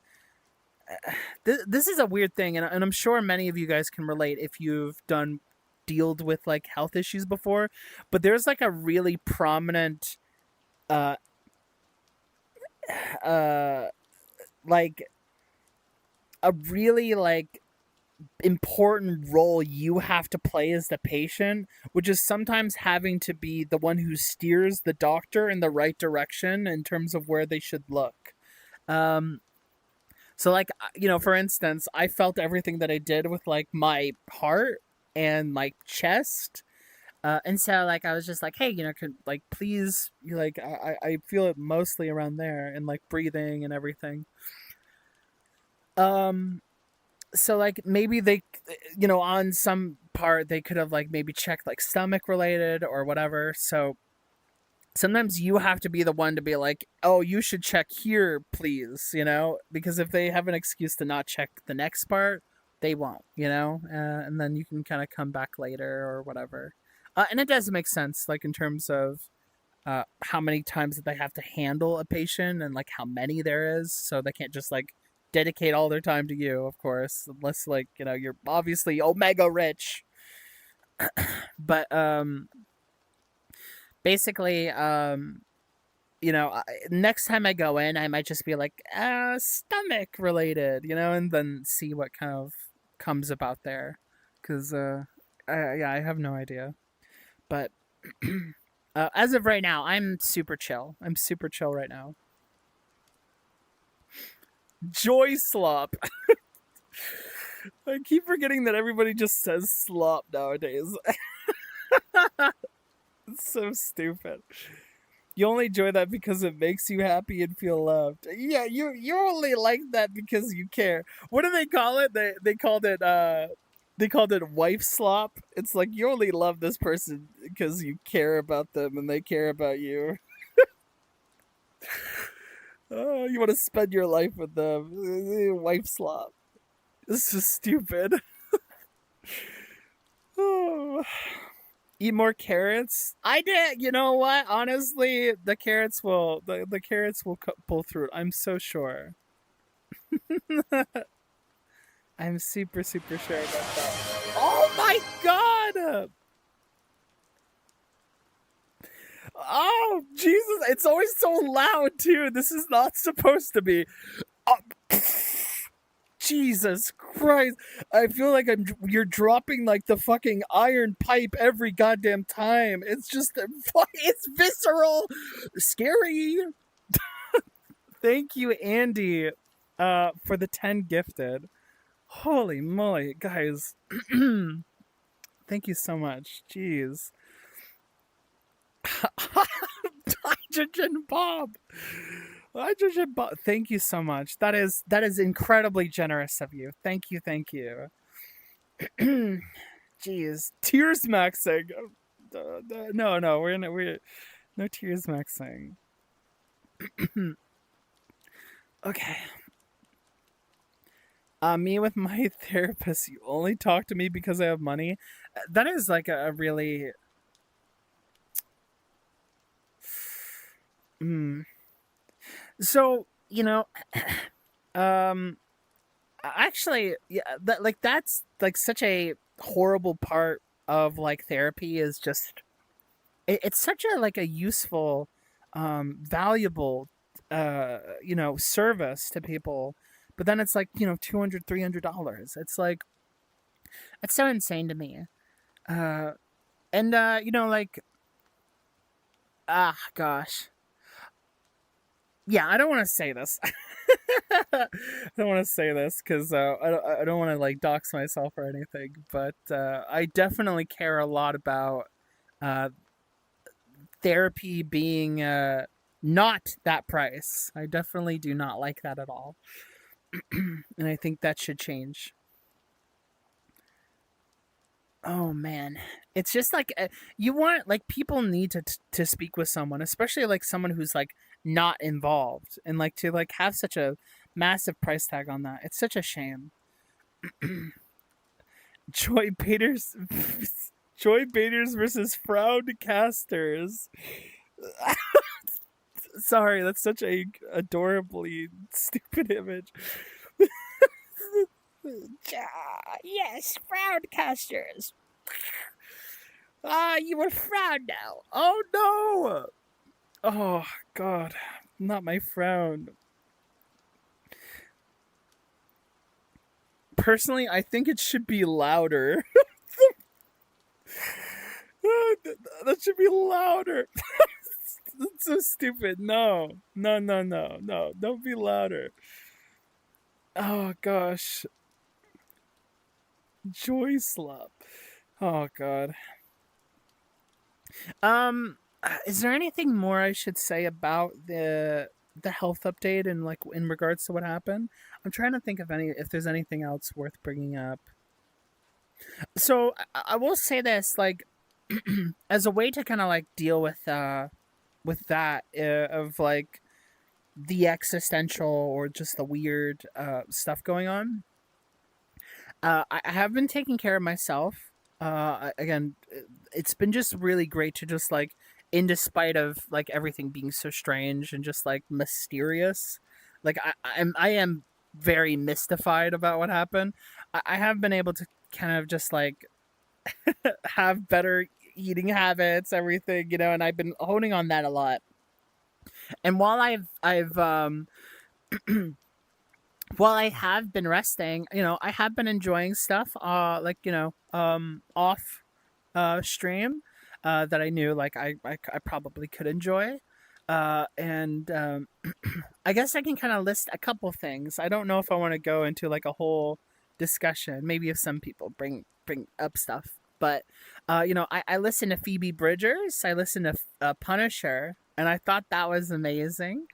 this is a weird thing, and I'm sure many of you guys can relate if you've done dealt with like health issues before, but there's like a really prominent uh uh like a really like important role you have to play as the patient, which is sometimes having to be the one who steers the doctor in the right direction in terms of where they should look. um So like for instance, I felt everything that I did with like my heart and my chest. And so like I was just like, hey, could like please like I feel it mostly around there and like breathing and everything. Um so like maybe they on some part they could have like maybe checked like stomach related or whatever. So sometimes you have to be the one to be like, oh, you should check here, please, because if they have an excuse to not check the next part, they won't, and then you can kind of come back later or whatever. And it does make sense, like in terms of how many times that they have to handle a patient and like how many there is. So they can't just like dedicate all their time to you, of course, unless like, you're obviously omega rich. But basically, next time I go in, I might just be like, stomach related, and then see what kind of comes about there. Because, yeah, I have no idea. But as of right now, I'm super chill. I'm super chill right now. Joy slop. I keep forgetting that everybody just says slop nowadays. It's so stupid. You only enjoy that because it makes you happy and feel loved. Yeah, you only like that because you care. What do they call it? They called it wife slop. It's like you only love this person because you care about them and they care about you. Oh, you want to spend your life with them. Wife slop. This is stupid. Oh. Eat more carrots. I did. You know what? Honestly, the carrots will pull through. I'm so sure. I'm super, super sure about that. Oh my god! Oh, Jesus, it's always so loud, too. This is not supposed to be. Oh, Jesus Christ. I feel like you're dropping like the fucking iron pipe every goddamn time. It's just, it's visceral. Scary. Thank you, Andy, for the 10 gifted. Holy moly, guys. Thank you so much. Jeez. Hydrogen Bob. Hydrogen Bob. Thank you so much. That is incredibly generous of you. Thank you, thank you. Jeez. Tears maxing. No, we're no tears maxing. Okay. Me with my therapist, you only talk to me because I have money. That is like a really mm. So, um actually, yeah, that's like such a horrible part of like therapy is just it's such a like a useful valuable service to people, but then it's like, $200 $300. It's like it's so insane to me. uh and like, gosh, yeah, I don't want to say this. I don't want to say this because I don't want to like dox myself or anything, but I definitely care a lot about uh, therapy being not that price. I definitely do not like that at all. And I think that should change. Oh man, it's just like you want like people need to speak with someone, especially like someone who's like not involved, and like to like have such a massive price tag on that. It's such a shame. Joy Baiters, Joy Baiters versus Froud Casters. Sorry, that's such a adorably stupid image. Yes, Froud Casters. You were frown now. Oh no! Oh god, not my frown. Personally, I think it should be louder. That should be louder. That's so stupid. No, no, no, no, no. Don't be louder. Oh gosh, Joy Slop. Oh god. Is there anything more I should say about the health update and like in regards to what happened? I'm trying to think if there's anything else worth bringing up. So I will say this, like, as a way to kind of like deal with that of like the existential or just the weird stuff going on. I have been taking care of myself. Again, it's been just really great to just like, in despite of like everything being so strange and just like mysterious, like I am very mystified about what happened. I have been able to kind of just like have better eating habits, everything, and I've been honing on that a lot. And while I've while I have been resting, I have been enjoying stuff like, off stream that I knew like I probably could enjoy. And I guess I can kind of list a couple things. I don't know if I want to go into like a whole discussion. Maybe if some people bring up stuff, but I listen to Phoebe Bridgers. I listen to Punisher, and I thought that was amazing.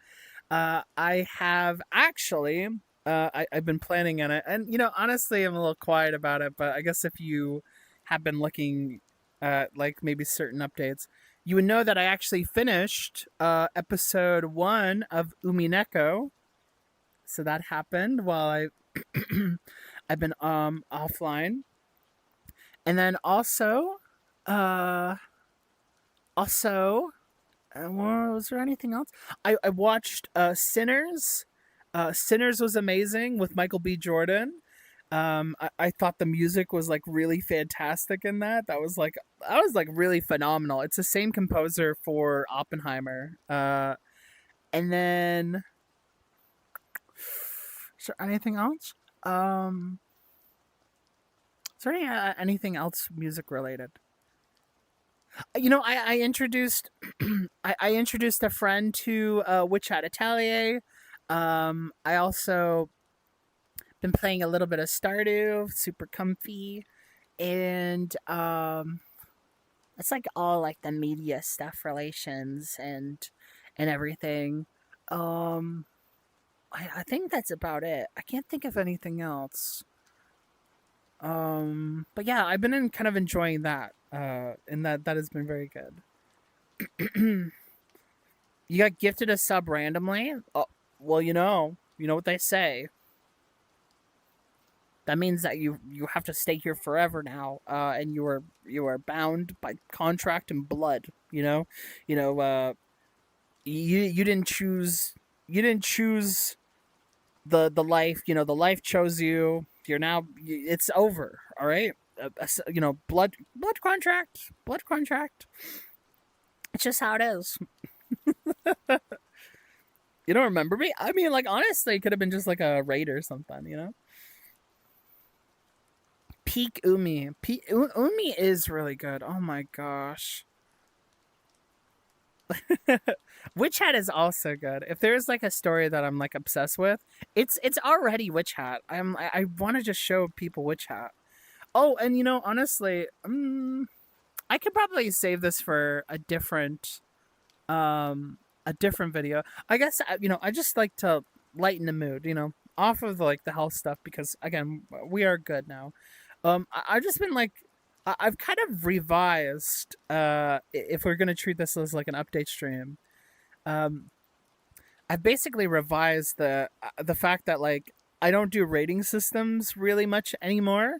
I have actually. I've been planning on it, and honestly, I'm a little quiet about it. But I guess if you have been looking at like maybe certain updates, you would know that I actually finished episode 1 of Umineko. So that happened while I've been offline, and then uh, also, was there anything else? I watched Sinners. Sinners was amazing with Michael B. Jordan. I thought the music was like really fantastic in that. That was like really phenomenal. It's the same composer for Oppenheimer. And then is there anything else? Um, is there anything else music related? I introduced I introduced a friend to Witch Hat Atelier. I also been playing a little bit of Stardew, super comfy, and it's like all like the media stuff, relations and everything. Um, I think that's about it. I can't think of anything else. But yeah, I've been kind of enjoying that. And that has been very good. You got gifted a sub randomly. Oh, well, you know what they say. That means that you have to stay here forever now, and you are bound by contract and blood. You know. You didn't choose the life. The life chose you. You're now. It's over. All right. Blood contract. It's just how it is. You don't remember me? I mean, like honestly, it could have been just like a raid or something. Peak Umi. Umi is really good. Oh my gosh. Witch Hat is also good. If there's like a story that I'm like obsessed with, it's already Witch Hat. I want to just show people Witch Hat. Oh, and honestly, I could probably save this for a different video. I guess I just like to lighten the mood, off of like the health stuff because again, we are good now. I've just been like I've kind of revised if we're going to treat this as like an update stream. Um I've basically revised the fact that like I don't do rating systems really much anymore.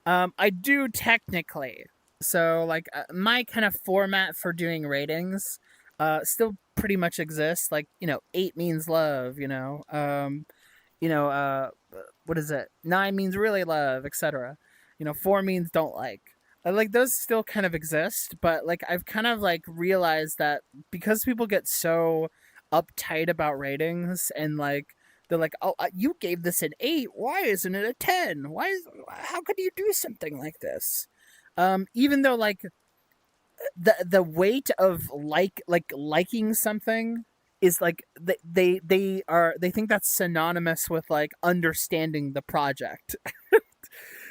I do technically. So like my kind of format for doing ratings still pretty much exists. Like, 8 means love, you know, uh what is it? 9 means really love, etc. 4 means don't like. Like those still kind of exist, but like I've kind of like realized that because people get so uptight about ratings and like they're like, "Oh, you gave this an 8. Why isn't it a 10? How could you do something like this?" Even though like the weight of liking something is like they think that's synonymous with like understanding the project.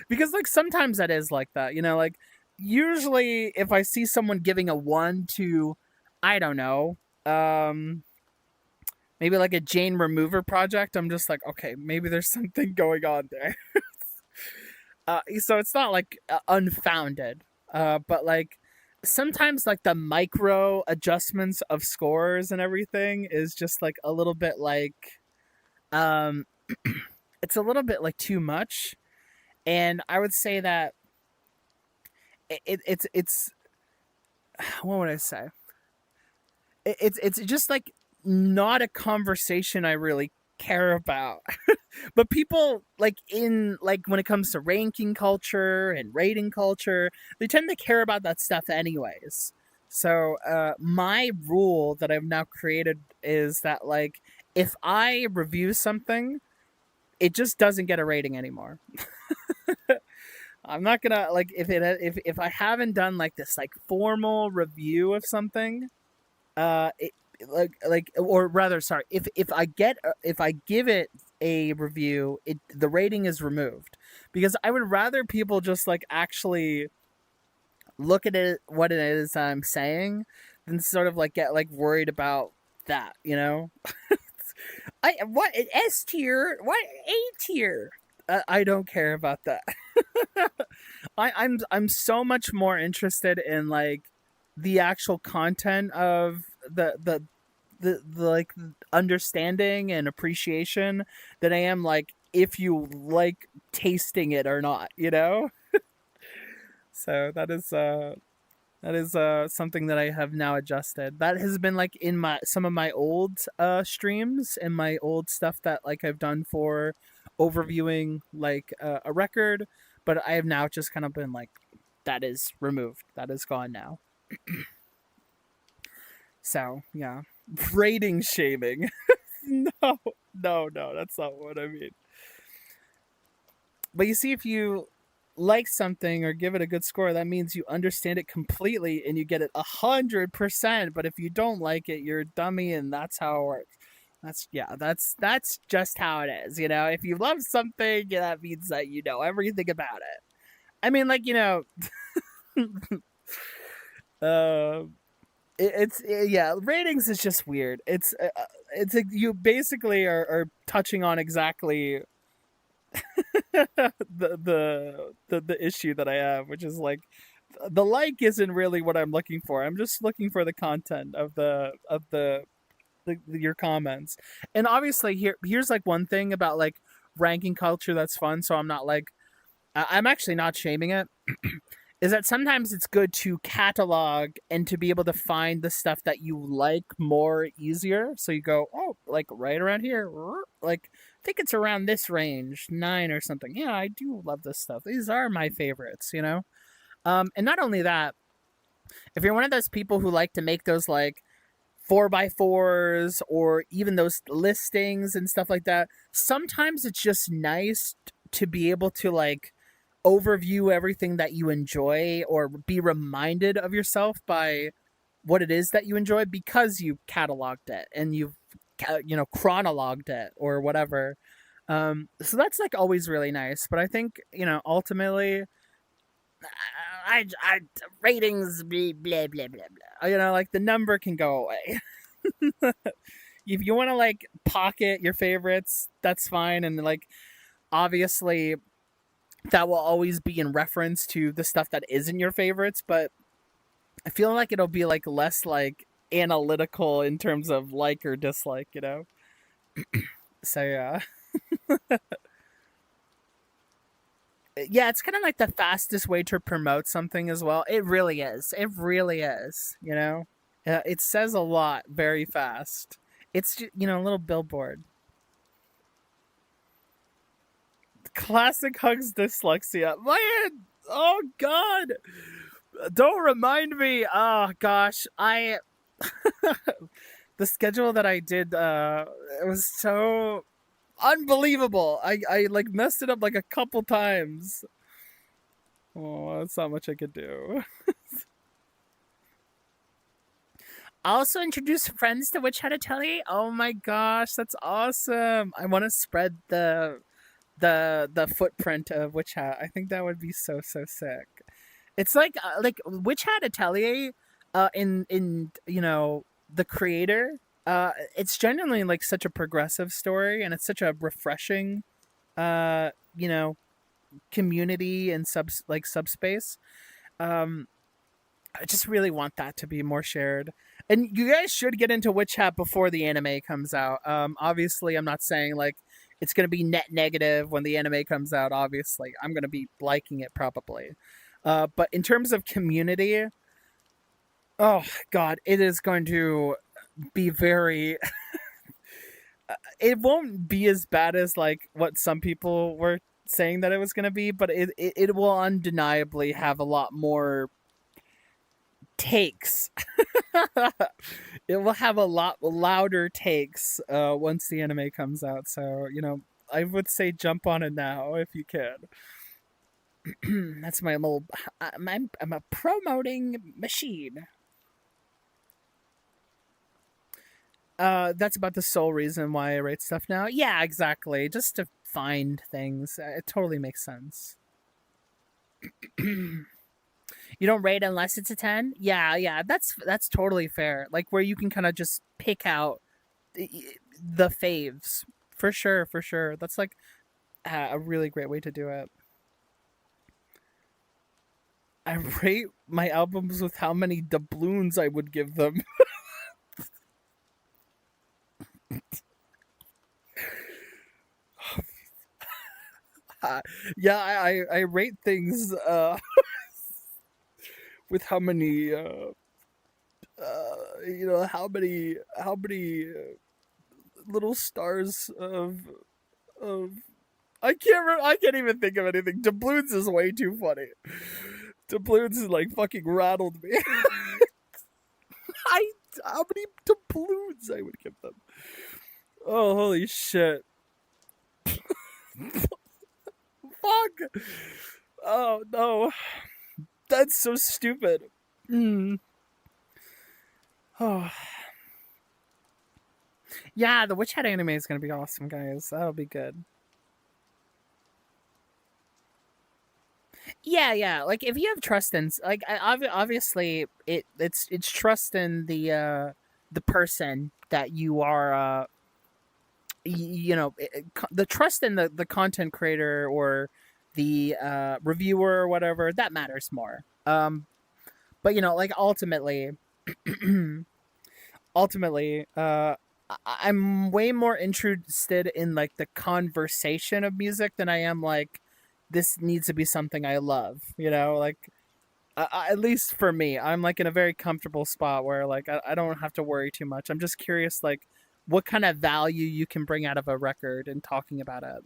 Because like sometimes that is like that, like usually if I see someone giving a 1 to, I don't know, maybe like a Jane remover project, I'm just like, okay, maybe there's something going on there. So it's not like unfounded, but like sometimes like the micro adjustments of scores and everything is just like a little bit like um it's a little bit like too much. And I would say that it's what would I say? It's just like not a conversation I really care about. But people like in like when it comes to ranking culture and rating culture, they tend to care about that stuff anyways. So my rule that I've now created is that like if I review something, it just doesn't get a rating anymore. I'm not gonna like if I haven't done like this like formal review of something, it, or rather, sorry, if I give it a review, the rating is removed because I would rather people just like actually look at it what it is I'm saying than sort of like get like worried about that. I what S tier, what A tier. I don't care about that. I'm so much more interested in like the actual content of the like understanding and appreciation than I am like if you like tasting it or not. So that is That is something that I have now adjusted. That has been like in my some of my old streams and my old stuff that like I've done for overviewing like a record, but I have now just kind of been like that is removed. That is gone now. So, yeah. Rating shaming. No, no, that's not what I mean. But you see, if you like something or give it a good score, that means you understand it completely and you get it 100%. But if you don't like it, you're a dummy, and that's how it works. That's just how it is. You know, if you love something, yeah, that means that you know everything about it. I mean, like uh, yeah, ratings is just weird. It's like you basically are touching on exactly the issue that I have, which is like the like isn't really what I'm looking for. I'm just looking for the content of your comments. And obviously here's like one thing about like ranking culture that's fun. So I'm not like I'm actually not shaming it. Is that sometimes it's good to catalog and to be able to find the stuff that you like more easier. So you go, oh, like right around here, like I think it's around this range, 9 or something. Yeah, I do love this stuff. These are my favorites, you know? And not only that, if you're one of those people who like to make those like 4x4s or even those listings and stuff like that, sometimes it's just nice to be able to like overview everything that you enjoy or be reminded of yourself by what it is that you enjoy because you cataloged it and you've chronologued it or whatever. So that's like always really nice. But I think ultimately, I ratings blah blah blah blah blah. Like the number can go away. If you want to like pocket your favorites, that's fine, and like obviously that will always be in reference to the stuff that isn't your favorites, but I feel like it'll be like less like analytical in terms of like or dislike, you know? So yeah. Yeah, it's kind of like the fastest way to promote something as well. It really is. It really is, you know? It says a lot very fast. It's just, a little billboard. Classic Hugz dyslexia. Man, oh god. Don't remind me. Oh gosh, the schedule that I did it was so unbelievable. I like messed it up like a couple times. Oh, that's not much I could do. Also introduce friends to Witch Hat Atelier. Oh my gosh, that's awesome. I want to spread the footprint of Witch Hat. I think that would be so sick. It's like Witch Hat Atelier in the creator, it's genuinely like such a progressive story, and it's such a refreshing uh you know community and subspace. um I just really want that to be more shared, and you guys should get into Witch Hat before the anime comes out. Obviously I'm not saying like it's going to be net negative when the anime comes out. Obviously I'm going to be liking it probably, but in terms of community, oh god, it is going to be very it won't be as bad as like what some people were saying that it was going to be, but it will undeniably have a lot more takes. It will have a lot louder takes once the anime comes out. So I would say jump on it now if you can. That's my little. I'm a promoting machine. That's about the sole reason why I rate stuff now. Yeah, exactly. Just to find things. It totally makes sense. You don't rate unless it's a 10? Yeah, that's totally fair. Like where you can kind of just pick out the faves. For sure, for sure. That's like a really great way to do it. I rate my albums with how many doubloons I would give them. Yeah, I rate things with how many how many little stars of I can't even think of anything. Doubloons is way too funny. Doubloons is like fucking rattled me. I How many doubloons I would give them? Oh, holy shit! Fuck! Oh no, that's so stupid. Mm. Oh yeah, the Witch Hat anime is gonna be awesome, guys. That'll be good. Yeah, yeah. Like if you have trust in, like, obviously it's trust in the person that you are. The trust in the content creator or the reviewer or whatever that matters more. But like ultimately, I'm way more interested in like the conversation of music than I am like this needs to be something I love. Like at least for me, I'm like in a very comfortable spot where like I don't have to worry too much. I'm just curious like what kind of value you can bring out of a record and talking about it.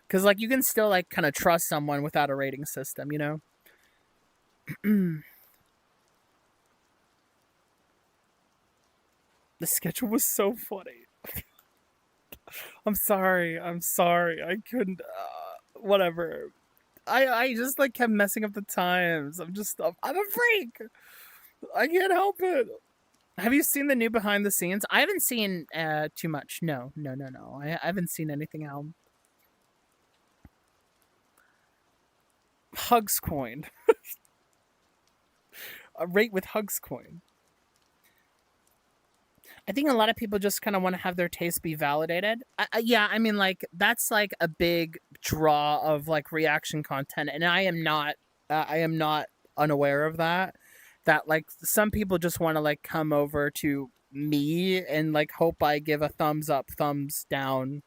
Because like you can still like kind of trust someone without a rating system. The schedule was so funny. I'm sorry. I'm sorry. I couldn't. Whatever. I just like kept messing up the times. I'm a freak. I can't help it. Have you seen the new behind the scenes? I haven't seen too much. No, no, no, no. I haven't seen anything out. Hugs coin. A rate with Hugs coin. I think a lot of people just kind of want to have their taste be validated. Yeah, I mean, like that's like a big draw of like reaction content, and I am not unaware of that. That like some people just want to like come over to me and like hope I give a thumbs up, thumbs down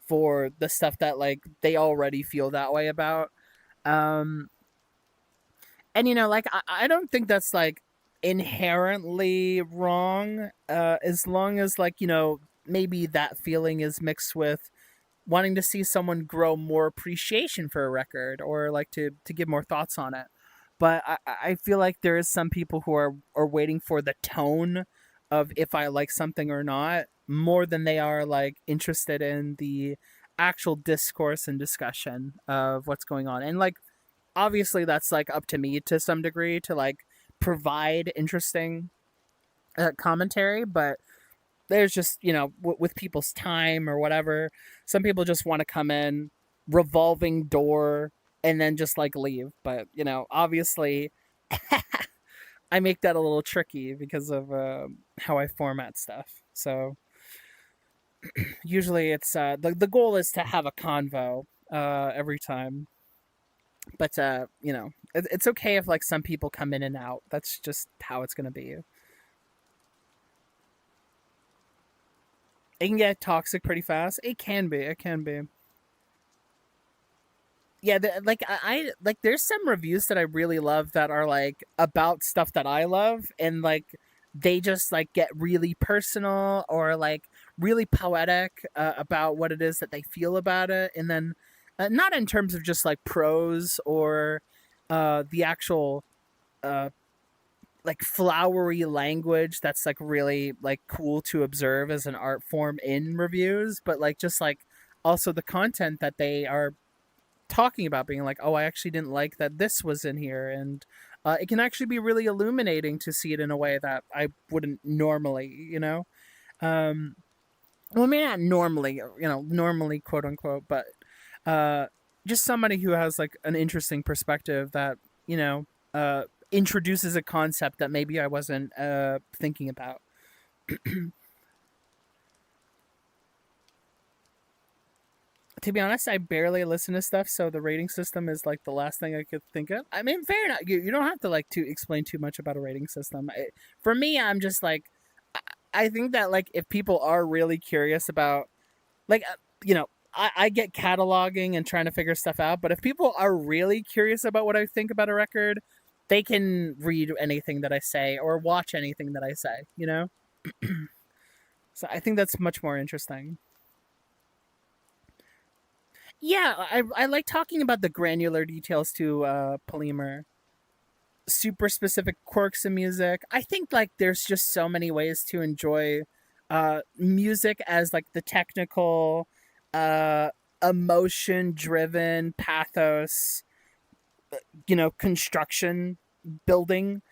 for the stuff that like they already feel that way about. Um, and like I don't think that's like inherently wrong as long as like maybe that feeling is mixed with wanting to see someone grow more appreciation for a record or like to give more thoughts on it. But I feel like there is some people who are waiting for the tone of if I like something or not more than they are like interested in the actual discourse and discussion of what's going on. And like obviously that's like up to me to some degree to like provide interesting commentary, but there's just with people's time or whatever, some people just want to come in revolving door and then just like leave. But obviously I make that a little tricky because of how I format stuff. So usually it's the goal is to have a convo every time. But it's okay if like some people come in and out. That's just how it's gonna be. It can get toxic pretty fast. It can be. It can be. Yeah, like like there's some reviews that I really love that are like about stuff that I love, and like they just like get really personal or like really poetic about what it is that they feel about it, and then not in terms of just like prose or the actual uh, like flowery language that's like really like cool to observe as an art form in reviews, but like just like also the content that they are talking about, being like, oh, I actually didn't like that this was in here, and it can actually be really illuminating to see it in a way that I wouldn't normally. um well, maybe not normally, normally, quote unquote, but uh just somebody who has like an interesting perspective that you know introduces a concept that maybe I wasn't thinking about. To be honest, I barely listen to stuff, so the rating system is like the last thing I could think of. I mean, fair enough. You don't have to like to explain too much about a rating system. For me, I'm just like, I think that like if people are really curious about, like, I get cataloging and trying to figure stuff out, but if people are really curious about what I think about a record, they can read anything that I say or watch anything that I say, you know? So I think that's much more interesting. Yeah, I like talking about the granular details to Polymer. Super specific quirks of music. I think like there's just so many ways to enjoy music as like the technical, uh, emotion driven pathos, construction building,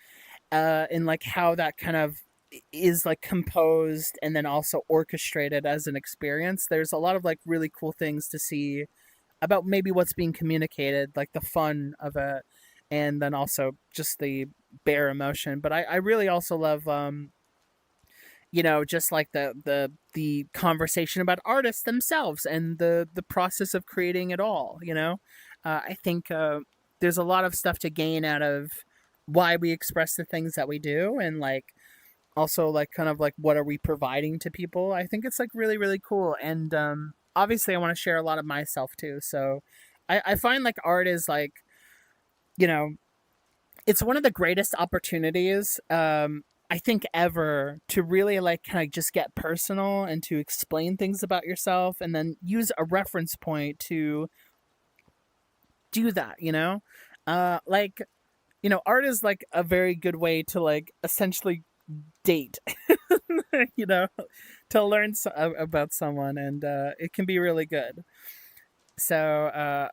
and like how that kind of is like composed and then also orchestrated as an experience. There's a lot of like really cool things to see about maybe what's being communicated, like the fun of it, and then also just the bare emotion. But I really also love just like the conversation about artists themselves and the process of creating it all. I think there's a lot of stuff to gain out of why we express the things that we do, and like also like kind of like what are we providing to people. I think it's like really really cool, and obviously I want to share a lot of myself too. So I find like art is like, you know it's one of the greatest opportunities, I think, ever to really like kind of just get personal and to explain things about yourself and then use a reference point to do that. Like, art is like a very good way to like essentially date, you know, to learn about someone, and it can be really good. So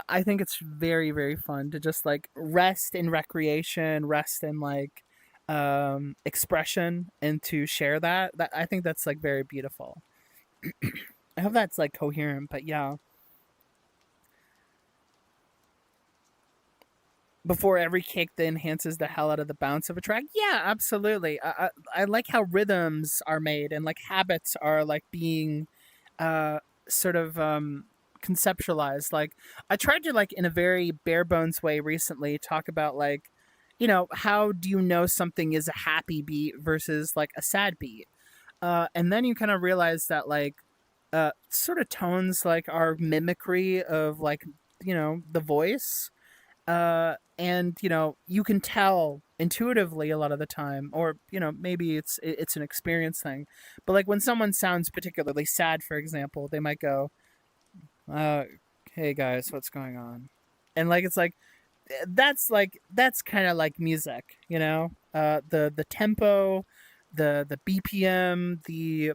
I think it's very very fun to just like rest in recreation, rest in like expression, and to share that. I think that's like very beautiful. I hope that's like coherent, but yeah. Before every kick that enhances the hell out of the bounce of a track. Yeah, absolutely. I like how rhythms are made and like habits are like being sort of conceptualized. Like I tried to like in a very bare bones way recently talk about like, how do you know something is a happy beat versus like a sad beat? And then you kind of realize that like sort of tones like our mimicry of like, the voice, and you can tell intuitively a lot of the time, or maybe it's an experience thing, but like when someone sounds particularly sad, for example, they might go, uh hey guys, what's going on? And like it's like that's kind of like music, the tempo, the bpm, the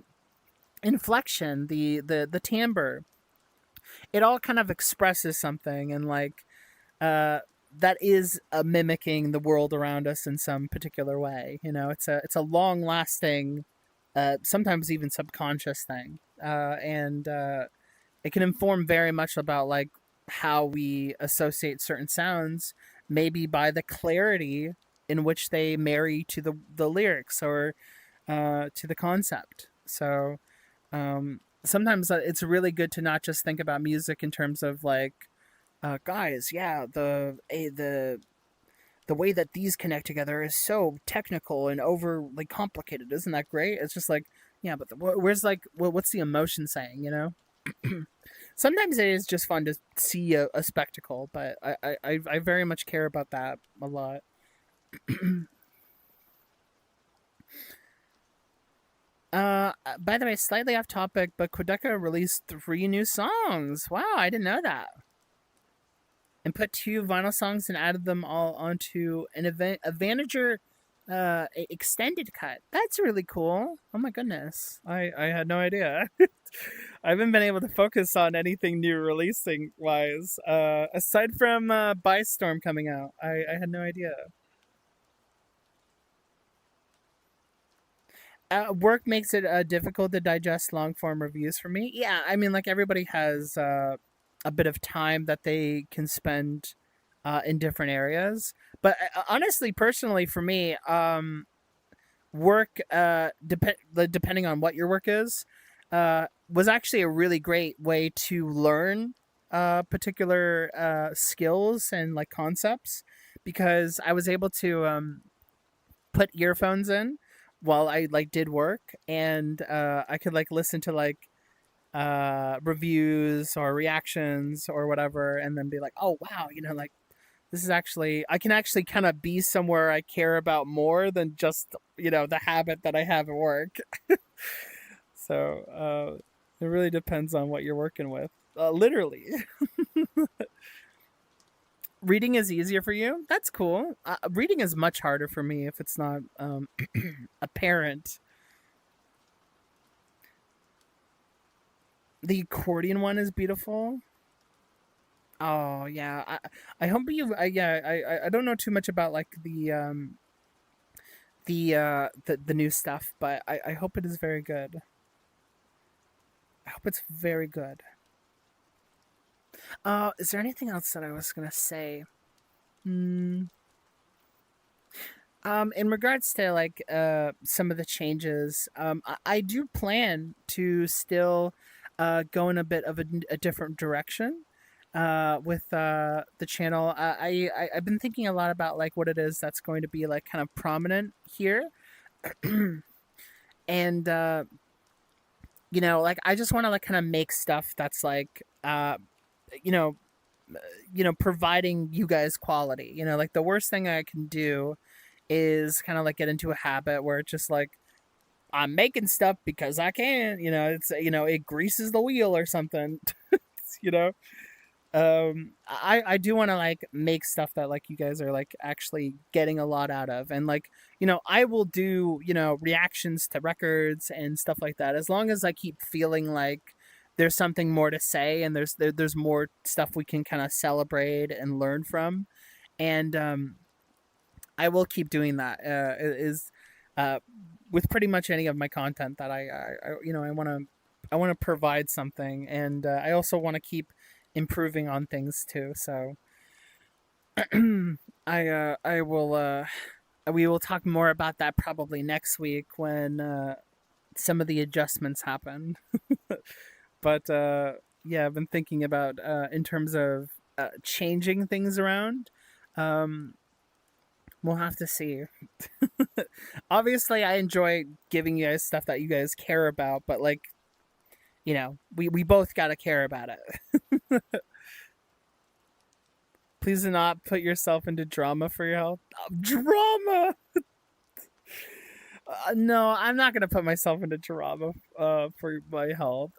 inflection, the timbre, it all kind of expresses something, and like uh, that is mimicking the world around us in some particular way. It's a long lasting, sometimes even subconscious thing, and it can inform very much about like how we associate certain sounds, maybe by the clarity in which they marry to the lyrics, or to the concept. So sometimes it's really good to not just think about music in terms of like, guys, yeah, the way that these connect together is so technical and overly complicated. Isn't that great? It's just like, yeah, but where's like, what's the emotion saying? Sometimes it is just fun to see a spectacle, but I very much care about that a lot. By the way, slightly off topic, but Quedeca released 3 new songs. Wow, I didn't know that. And put 2 vinyl songs and added them all onto an a Vanager extended cut. That's really cool. Oh my goodness. I had no idea. I haven't been able to focus on anything new releasing wise. Aside from By Storm coming out. I had no idea. Work makes it difficult to digest long form reviews for me. Yeah, I mean, like everybody has a bit of time that they can spend in different areas. But honestly, personally, for me, work, depending on what your work is, was actually a really great way to learn particular skills and like concepts, because I was able to put earphones in while I like did work, and I could like listen to like reviews or reactions or whatever, and then be like, oh wow, like this is actually, I can actually kind of be somewhere I care about more than just, the habit that I have at work. So it really depends on what you're working with. Literally. Reading is easier for you. That's cool. Reading is much harder for me if it's not apparent. The accordion one is beautiful. Oh yeah, I hope you. Yeah, I don't know too much about like the new stuff, but I hope it is very good. I hope it's very good. Is there anything else that I was gonna say? Hmm. In regards to like some of the changes, I do plan to still go in a bit of a different direction with the channel. I've been thinking a lot about like what it is that's going to be like kind of prominent here, and like I just want to like kind of make stuff that's like you know providing you guys quality. Like the worst thing I can do is kind of like get into a habit where it's just like I'm making stuff because I can. It's it greases the wheel or something. you know. I do want to like make stuff that like you guys are like actually getting a lot out of, and like I will do reactions to records and stuff like that as long as I keep feeling like there's something more to say and there's more stuff we can kind of celebrate and learn from, and I will keep doing that. Is with pretty much any of my content that I want to provide something, and I also want to keep improving on things too. So I will we will talk more about that probably next week when some of the adjustments happen. But yeah, I've been thinking about in terms of changing things around. Um, we'll have to see. Obviously, I enjoy giving you guys stuff that you guys care about, but like we both gotta care about it. Please do not put yourself into drama for your health. Drama. No, I'm not gonna put myself into drama for my health.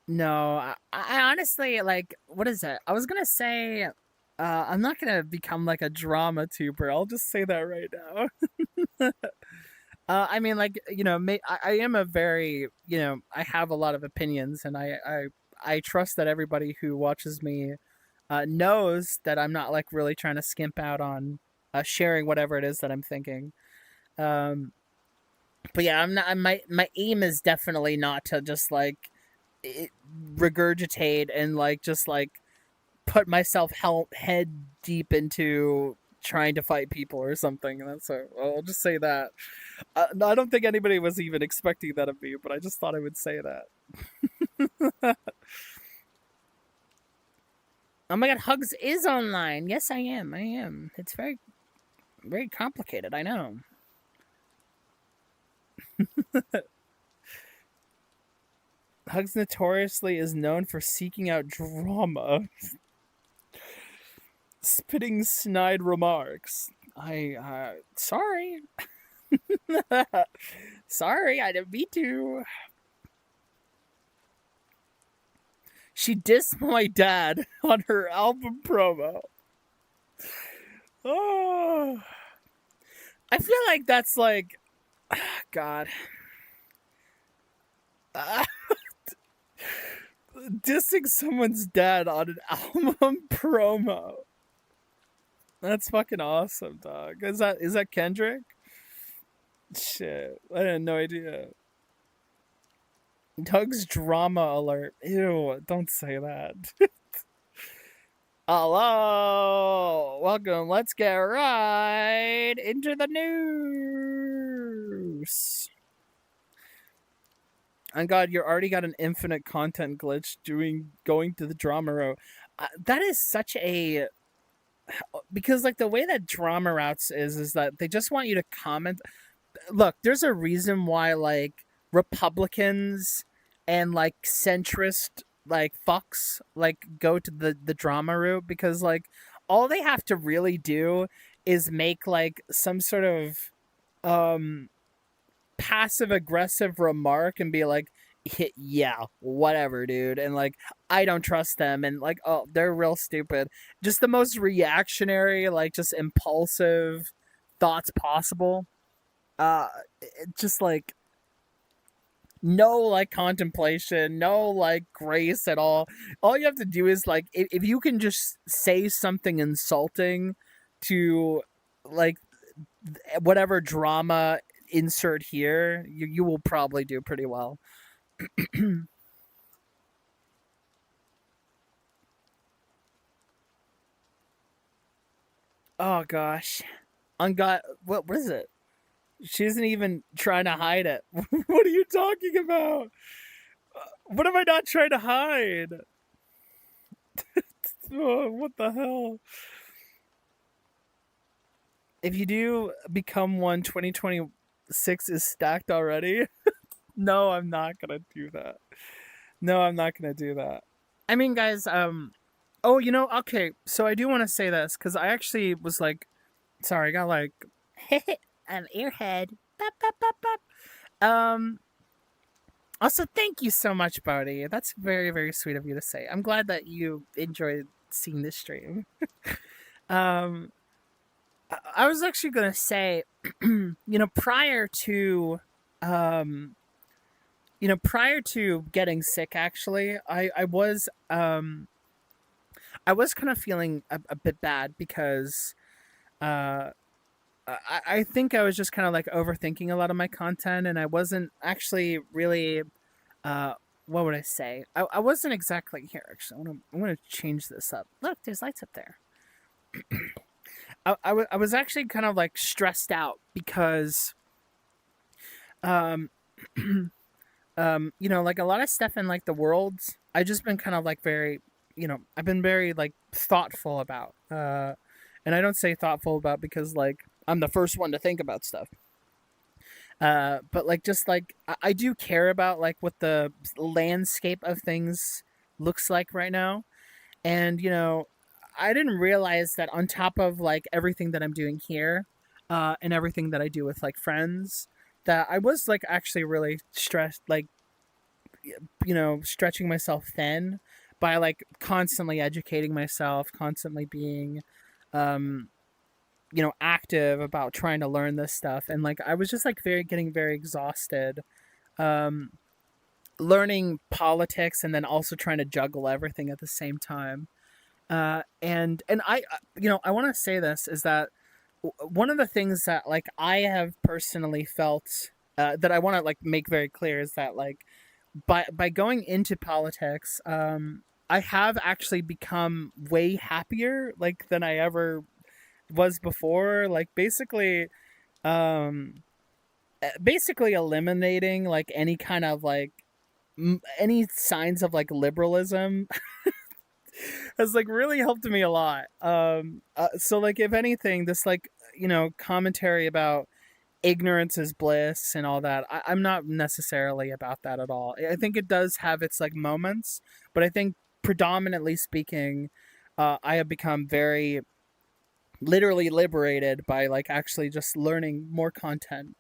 No, I honestly like. What is it? I was gonna say. I'm not gonna become like a drama tuber. I'll just say that right now. I mean, like I am a very I have a lot of opinions, and I trust that everybody who watches me knows that I'm not like really trying to skimp out on sharing whatever it is that I'm thinking. Um, but yeah, I'm not. My aim is definitely not to just like it, regurgitate and like just like put myself head deep into trying to fight people or something. That's so. I'll just say that. I don't think anybody was even expecting that of me, but I just thought I would say that. Oh my god, Hugz is online. Yes, I am. I am. It's very, very complicated. I know. Hugz notoriously is known for seeking out drama, spitting snide remarks. Sorry. Sorry, I didn't mean to. She dissed my dad on her album promo. Oh, I feel like that's like, God. Dissing someone's dad on an album promo. That's fucking awesome, dog. Is that Kendrick? Shit, I had no idea. Doug's drama alert. Ew, don't say that. Hello, welcome. Let's get right into the news. And God, you already got an infinite content glitch going to the drama row. That is such a because like the way that drama routes is that they just want you to comment. Look, there's a reason why like Republicans and like centrist like fucks like go to the drama route, because like all they have to really do is make like some sort of um passive aggressive remark and be like, yeah, whatever, dude, and like I don't trust them, and like, oh, they're real stupid. Just the most reactionary, like just impulsive thoughts possible. uh just like no like contemplation, no like grace at all you have to do is like, if you can just say something insulting to like whatever drama insert here, you will probably do pretty well. Oh gosh, on God, what is it? She isn't even trying to hide it. What are you talking about? What am I not trying to hide? Oh, what the hell? If you do become one, 2026 is stacked already. No, I'm not gonna do that. No, I'm not gonna do that. I mean, guys, oh, okay, so I do want to say this, because I actually was like, sorry, I got like, earhead. Bop, bop, bop, bop. Also, thank you so much, Bodhi. That's very, very sweet of you to say. I'm glad that you enjoyed seeing this stream. Um, I was actually gonna say, prior to, um, prior to getting sick, actually, I was kind of feeling a bit bad, because uh, I think I was just kind of like overthinking a lot of my content, and I wasn't actually really, uh, what would I say? I wasn't exactly here. Actually, I want to change this up. Look, there's lights up there. I was actually kind of like stressed out, because um like a lot of stuff in like the world, I just been kind of like very, I've been very like thoughtful about, and I don't say thoughtful about because like I'm the first one to think about stuff, but like just like I do care about like what the landscape of things looks like right now. And I didn't realize that on top of like everything that I'm doing here, and everything that I do with like friends, that I was like actually really stressed, like stretching myself thin by like constantly educating myself, constantly being um active about trying to learn this stuff. And like I was just like getting very exhausted, um learning politics and then also trying to juggle everything at the same time. And I I want to say this is that one of the things that like I have personally felt, that I want to like make very clear, is that like by going into politics, I have actually become way happier like than I ever was before. Like um basically eliminating like any kind of like any signs of like liberalism has like really helped me a lot. So like if anything, this like commentary about ignorance is bliss and all that, I'm not necessarily about that at all. I think it does have its like moments, but I think predominantly speaking, I have become very literally liberated by like actually just learning more content.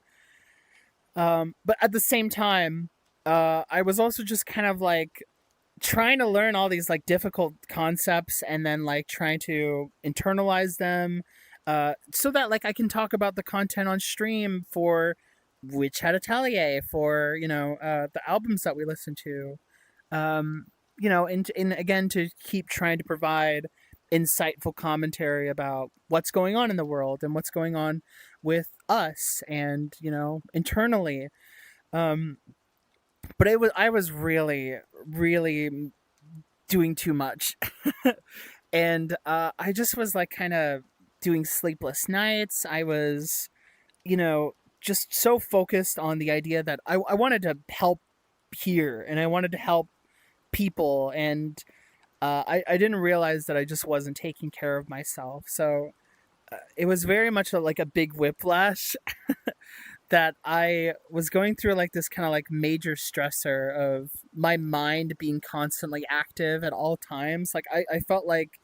But at the same time, I was also just kind of like trying to learn all these like difficult concepts and then like trying to internalize them, so that like I can talk about the content on stream for Witch Hat Atelier, for the albums that we listen to, and again to keep trying to provide insightful commentary about what's going on in the world and what's going on with us and internally. um but I was really really doing too much. And I just was like kind of doing sleepless nights. I was, just so focused on the idea that I wanted to help here and I wanted to help people. And I didn't realize that I just wasn't taking care of myself. So it was very much like a big whiplash that I was going through like this kind of like major stressor of my mind being constantly active at all times. Like I felt like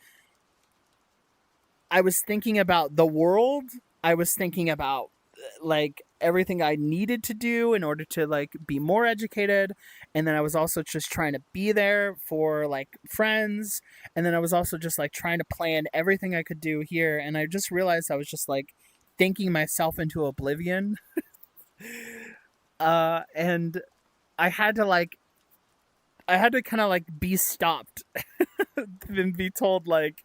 I was thinking about the world. I was thinking about like everything I needed to do in order to like be more educated, and then I was also just trying to be there for like friends, and then I was also just like trying to plan everything I could do here, and I just realized I was just like thinking myself into oblivion. And I had to like I had to kind of like be stopped and be told like,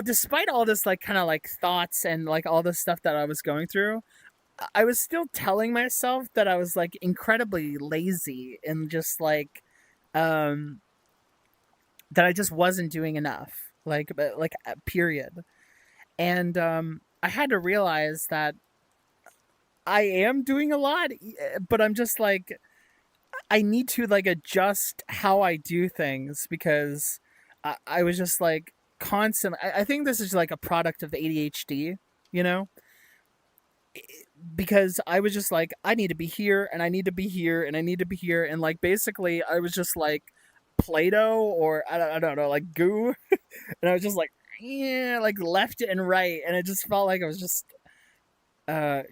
despite all this like kind of like thoughts and like all this stuff that I was going through, I was still telling myself that I was like incredibly lazy and just like um that I just wasn't doing enough. Period. And I had to realize that I am doing a lot, but I'm just like I need to like adjust how I do things because I was just like constant. I think this is like a product of ADHD, you know, because I was just like I need to be here and I need to be here and I need to be here, and like basically I was just like Play-Doh or I don't know, like goo, and I was just like yeah, like left and right, and it just felt like I was just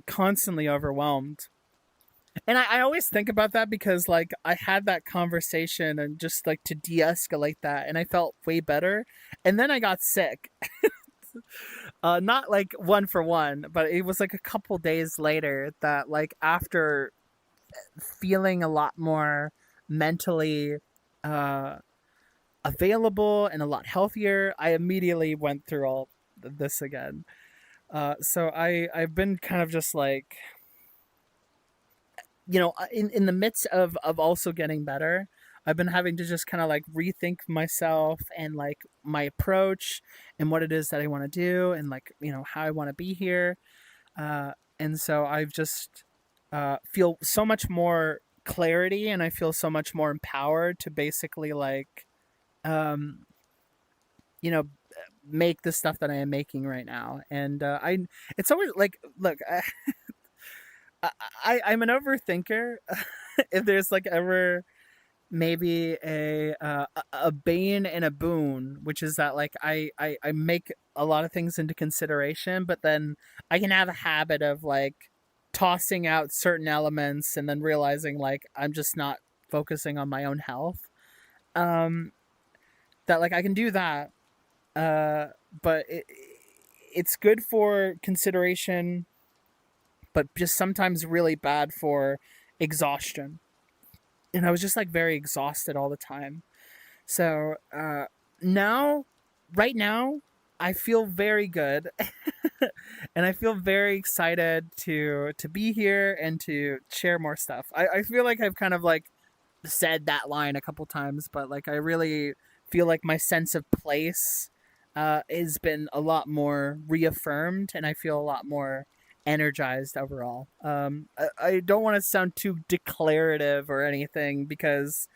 constantly overwhelmed. And I always think about that because like I had that conversation and just like to de-escalate that, and I felt way better. And then I got sick. Not like one for one, but it was like a couple days later that like after feeling a lot more mentally uh available and a lot healthier, I immediately went through all this again. So I've been kind of just like in the midst of also getting better, I've been having to just kind of like rethink myself and like my approach and what it is that I want to do and like how I want to be here. And so I've just feel so much more clarity, and I feel so much more empowered to basically like um you know make the stuff that I am making right now. And I it's always like look, I'm an overthinker. If there's like ever maybe a bane and a boon, which is that like I make a lot of things into consideration, but then I can have a habit of like tossing out certain elements and then realizing like I'm just not focusing on my own health. Um, that like I can do that, uh, but it's good for consideration, but just sometimes really bad for exhaustion. And I was just like very exhausted all the time. So now, right now, I feel very good, and I feel very excited to be here and to share more stuff. I feel like I've kind of like said that line a couple times, but like I really feel like my sense of place has been a lot more reaffirmed, and I feel a lot more energized overall. I don't want to sound too declarative or anything because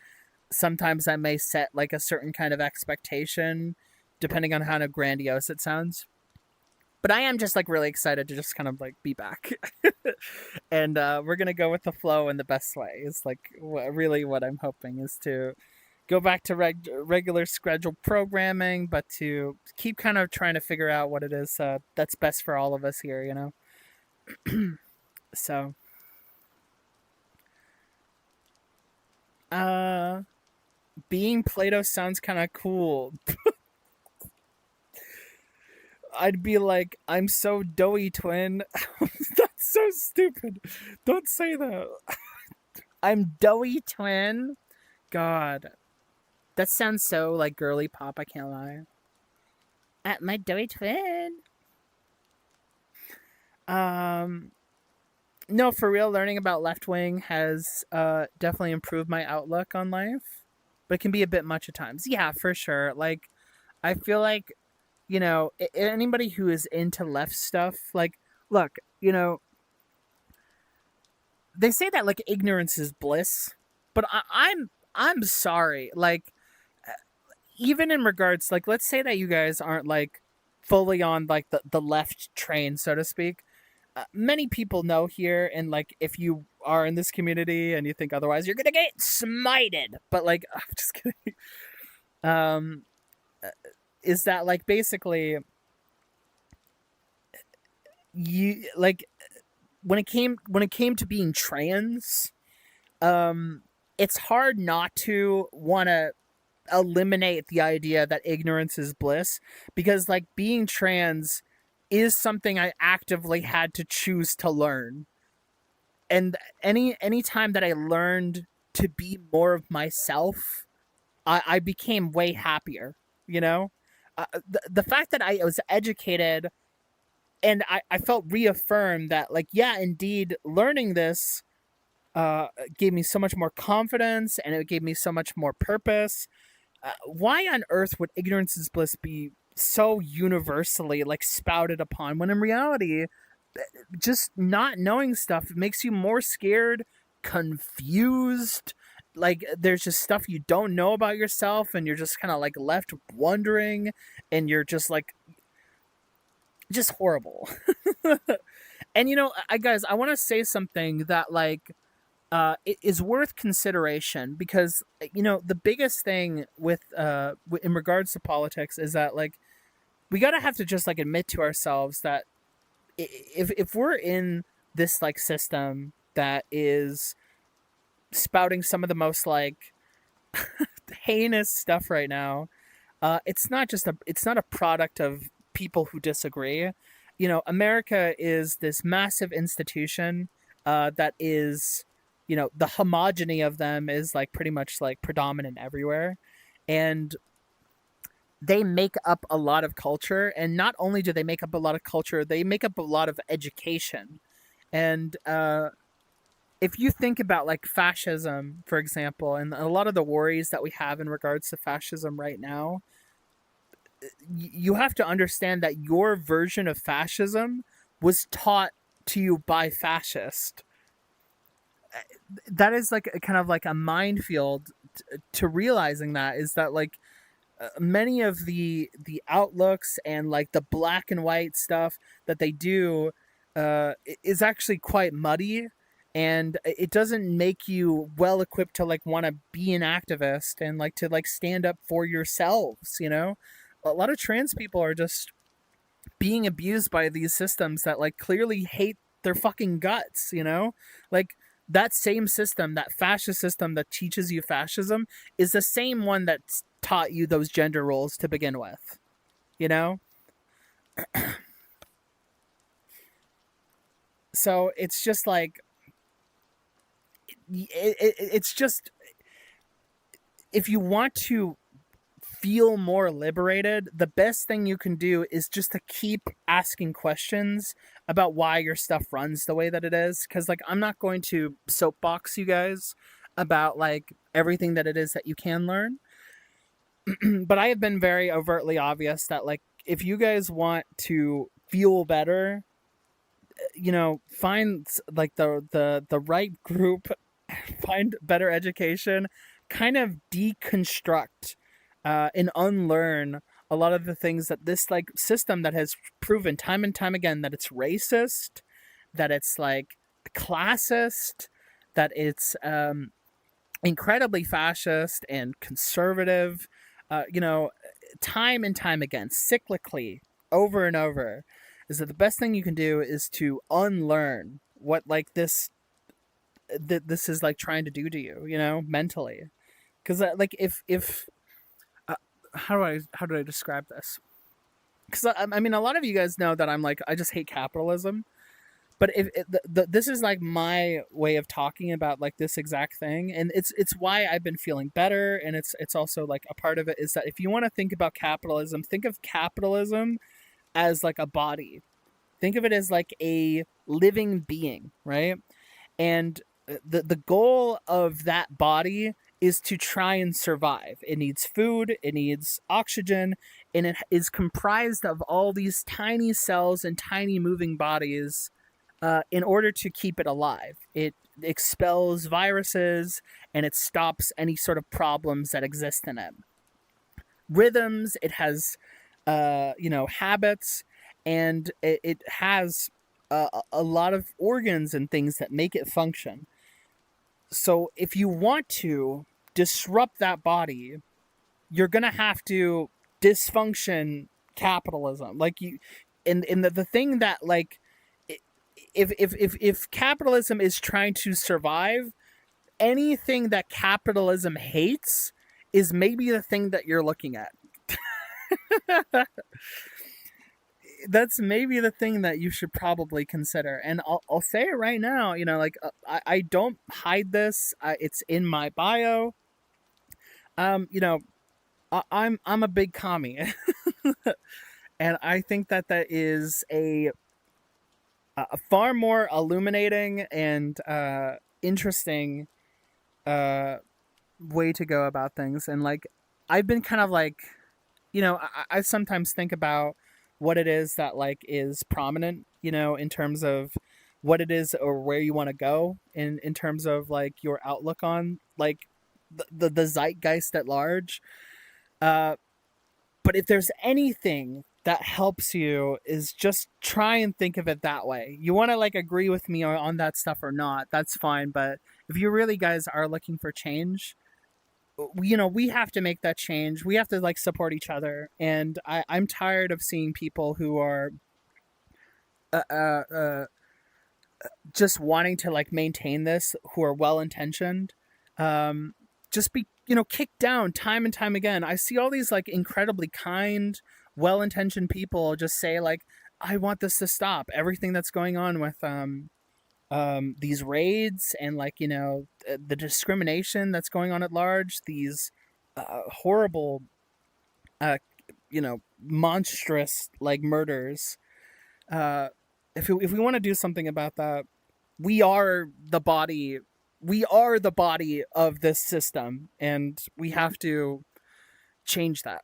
sometimes I may set like a certain kind of expectation depending on how grandiose it sounds. But I am just like really excited to just kind of like be back. And we're going to go with the flow in the best way. It's like really what I'm hoping is to go back to regular scheduled programming, but to keep kind of trying to figure out what it is that's best for all of us here, So, uh, being Play-Doh sounds kind of cool. I'd be like, I'm so doughy, twin. That's so stupid. Don't say that. I'm doughy, twin. God, that sounds so like girly pop. I can't lie. At my doughy twin. Um, no, for real, learning about left wing has definitely improved my outlook on life, but it can be a bit much at times. Yeah, for sure. Like, I feel like anybody who is into left stuff, like, look, they say that like ignorance is bliss, but I'm sorry, like, even in regards, like, let's say that you guys aren't like fully on like the left train, so to speak. many people know here, and like if you are in this community and you think otherwise, you're gonna get smited. But like, I'm just kidding. Um, is that like basically you like when it came to being trans, um, it's hard not to want to eliminate the idea that ignorance is bliss, because like being trans is something I actively had to choose to learn. And any time that I learned to be more of myself, I became way happier, you know? The fact that I was educated and I felt reaffirmed that like, yeah, indeed, learning this gave me so much more confidence and it gave me so much more purpose. Why on earth would ignorance is bliss be so universally like spouted upon when in reality just not knowing stuff makes you more scared, confused, like there's just stuff you don't know about yourself and you're just kind of like left wondering and you're just like just horrible. And you know, I guys, I want to say something that like it is worth consideration because you know the biggest thing with in regards to politics is that like we gotta have to just like admit to ourselves that if we're in this like system that is spouting some of the most like heinous stuff right now, it's not a product of people who disagree. You know, America is this massive institution that is, you know, the homogeny of them is like pretty much like predominant everywhere, and they make up a lot of culture. And not only do they make up a lot of culture, they make up a lot of education. And if you think about like fascism, for example, and a lot of the worries that we have in regards to fascism right now, you have to understand that your version of fascism was taught to you by fascist. That is like a kind of like a minefield to realizing that is that like many of the outlooks and like the black and white stuff that they do is actually quite muddy, and it doesn't make you well equipped to like want to be an activist and like to like stand up for yourselves, you know. A lot of trans people are just being abused by these systems that like clearly hate their fucking guts, you know? Like that same system, that fascist system that teaches you fascism is the same one that's taught you those gender roles to begin with, you know? So it's just like it's just if you want to feel more liberated, the best thing you can do is just to keep asking questions about why your stuff runs the way that it is. Because, like, I'm not going to soapbox you guys about, like, everything that it is that you can learn. But I have been very overtly obvious that, like, if you guys want to feel better, you know, find, like, the right group, find better education, kind of deconstruct and unlearn a lot of the things that this like system that has proven time and time again that it's racist, that it's like classist, that it's incredibly fascist and conservative. You know, time and time again, cyclically, over and over, is that the best thing you can do is to unlearn what like this is like trying to do to you, you know, mentally. Because like if how do I describe this? Because I mean, a lot of you guys know that I'm like I just hate capitalism, but if this is like my way of talking about like this exact thing, and it's why I've been feeling better, and it's also like a part of it is that if you want to think about capitalism, think of capitalism as like a body. Think of it as like a living being, right? And the goal of that body is to try and survive. It needs food, it needs oxygen, and it is comprised of all these tiny cells and tiny moving bodies in order to keep it alive. It expels viruses and it stops any sort of problems that exist in it. Rhythms, it has, you know, habits, and it has a lot of organs and things that make it function. So if you want to disrupt that body, you're gonna have to dysfunction capitalism. Like you, in the thing that like, if capitalism is trying to survive, anything that capitalism hates is maybe the thing that you're looking at. That's maybe the thing that you should probably consider. And I'll say it right now, you know, like I don't hide this. It's in my bio. You know, I'm a big commie, and I think that that is a far more illuminating and interesting uh, way to go about things. And like, I've been kind of like, you know, I sometimes think about what it is that like is prominent, you know, in terms of what it is or where you want to go in terms of like your outlook on like the zeitgeist at large. Uh, but if there's anything that helps you is just try and think of it that way. You want to like agree with me on that stuff or not, that's fine. But if you really guys are looking for change, you know, we have to make that change. We have to like support each other. And I'm tired of seeing people who are uh, uh, uh, just wanting to like maintain this, who are well intentioned, just be, you know, kicked down time and time again. I see all these like incredibly kind, well intentioned people just say like, I want this to stop. Everything that's going on with these raids and like, you know, the discrimination that's going on at large, these horrible uh you know, monstrous like murders. uh if we want to do something about that, we are the body, we are the body of this system, and we have to change that.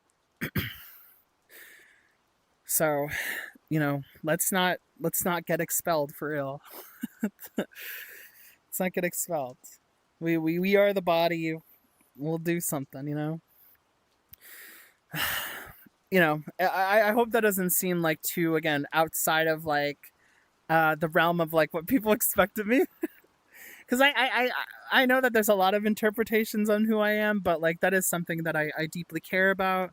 So, you know, let's not get expelled for real. Let's not get expelled. We are the body. We'll do something, you know. You know, I hope that doesn't seem like too, again, outside of like the realm of like what people expect of me. Because I know that there's a lot of interpretations on who I am, but like that is something that I deeply care about.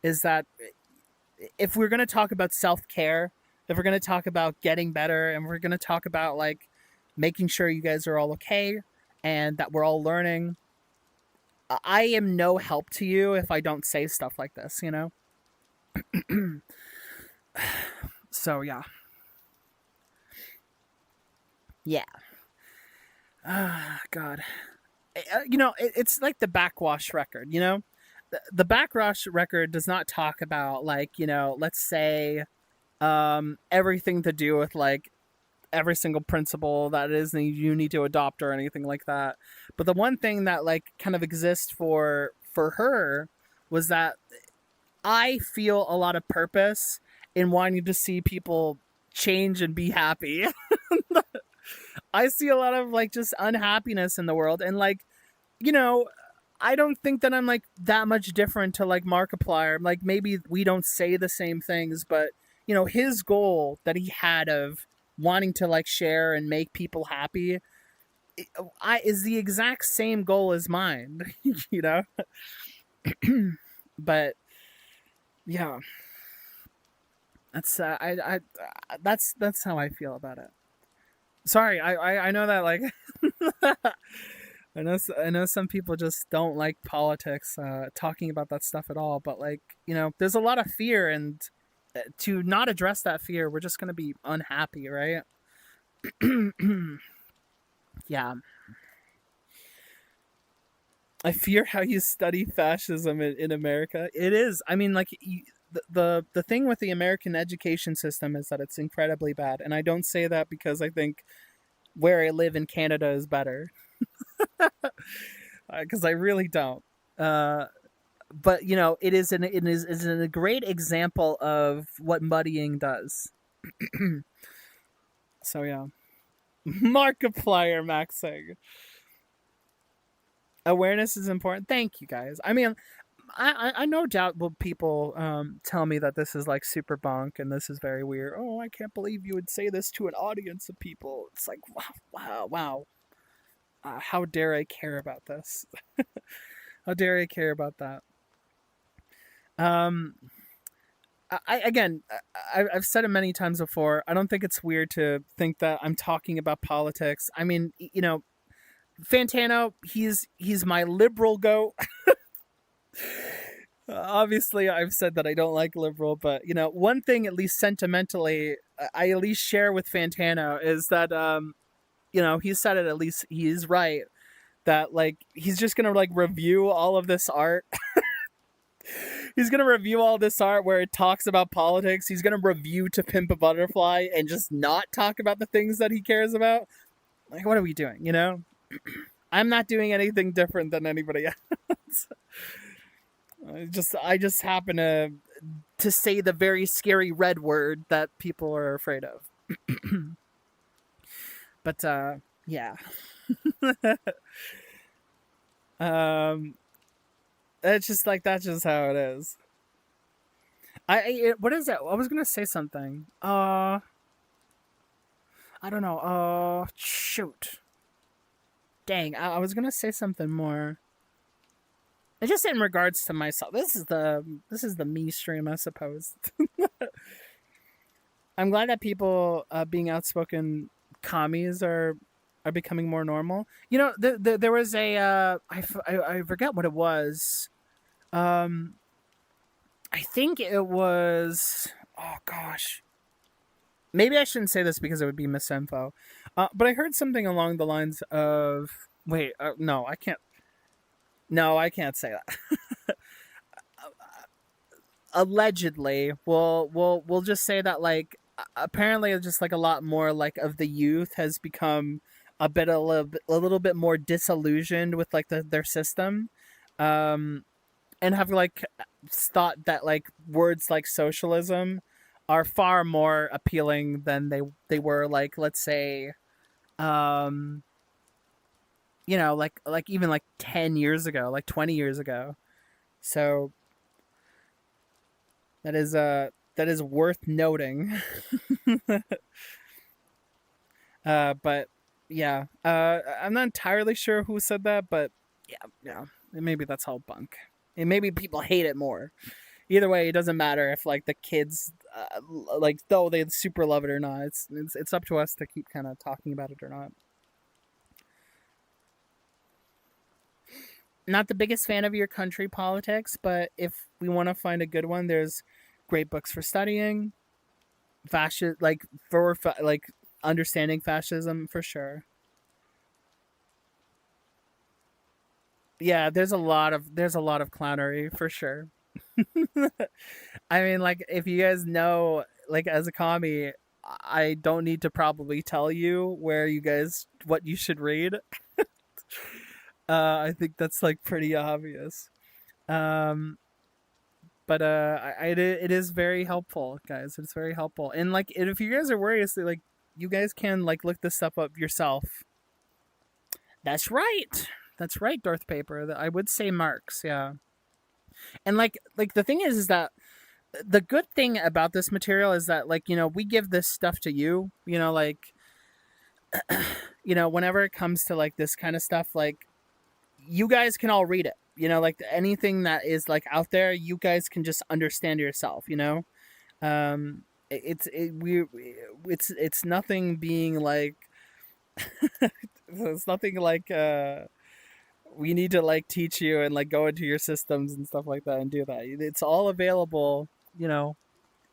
Is that if we're gonna talk about self care, if we're gonna talk about getting better, and we're gonna talk about like making sure you guys are all okay and that we're all learning, I am no help to you if I don't say stuff like this, you know? So, yeah. Yeah. God. You know, it's like the backwash record, you know? The backwash record does not talk about, like, you know, let's say everything to do with, like, every single principle that it is you need to adopt or anything like that. But the one thing that, like, kind of exists for her was that I feel a lot of purpose in wanting to see people change and be happy. I see a lot of like just unhappiness in the world, and like, you know, I don't think that I'm like that much different to like Markiplier. Like maybe we don't say the same things, but you know, his goal that he had of wanting to like share and make people happy, I is the exact same goal as mine. You know, but yeah, that's that's how I feel about it. Sorry, I know that like I know some people just don't like politics, talking about that stuff at all. But like, you know, there's a lot of fear, and to not address that fear, we're just gonna be unhappy, right? Yeah, I fear how you study fascism in America. It is. I mean, like the thing with the American education system is that it's incredibly bad, and I don't say that because I think where I live in Canada is better, because I really don't. Uh, but you know, it is a great example of what muddying does. So yeah, Markiplier maxing awareness is important. Thank you guys. I mean, I no doubt will people tell me that this is like super bunk and this is very weird. Oh, I can't believe you would say this to an audience of people. It's like wow. How dare I care about this? How dare I care about that? Um, again, I've said it many times before. I don't think it's weird to think that I'm talking about politics. I mean, Fantano, he's my liberal goat. Obviously, I've said that I don't like liberal, but one thing at least sentimentally, I at least share with Fantano is that he said it, at least he is right, that like he's just gonna like review all of this art. He's gonna review all this art where it talks about politics. He's gonna review To Pimp a Butterfly and just not talk about the things that he cares about. Like, what are we doing? I'm not doing anything different than anybody else. I just happen to say the very scary red word that people are afraid of. But yeah. It's just like that's just how it is. What is that? I was gonna say something. I don't know. Shoot. Dang, I was gonna say something more. It's just in regards to myself. This is the me stream, I suppose. I'm glad that people being outspoken commies are becoming more normal. There was a I forget what it was. I think it was. Oh gosh. Maybe I shouldn't say this because it would be misinfo. But I heard something along the lines of. Wait, no, I can't. No, I can't say that. Allegedly, we'll just say that like apparently it's just like a lot more like of the youth has become a little bit more disillusioned with like their system, and have like thought that like words like socialism are far more appealing than they were, like, let's say, like even like 10 years ago, like 20 years ago. So that is worth noting. But yeah, I'm not entirely sure who said that, but yeah, maybe that's all bunk. And maybe people hate it more. Either way, it doesn't matter if like the kids, like, though they super love it or not. It's up to us to keep kind of talking about it or not. Not the biggest fan of your country politics, but if we want to find a good one, there's great books for studying, fascist, like for like understanding fascism for sure. Yeah, there's a lot of clownery for sure. I mean, like, if you guys know, like, as a commie, I don't need to probably tell you what you should read. I think that's like pretty obvious. Um, but it is very helpful, guys. It's very helpful, and like, if you guys are worried, like, you guys can like look this stuff up yourself. That's right. That's right, Darth Paper. I would say Marx, yeah. And like the thing is that the good thing about this material is that, like, we give this stuff to you, like, whenever it comes to like this kind of stuff, like, you guys can all read it, like anything that is like out there, you guys can just understand yourself, it's nothing being like it's nothing like we need to like teach you and like go into your systems and stuff like that and do that. It's all available,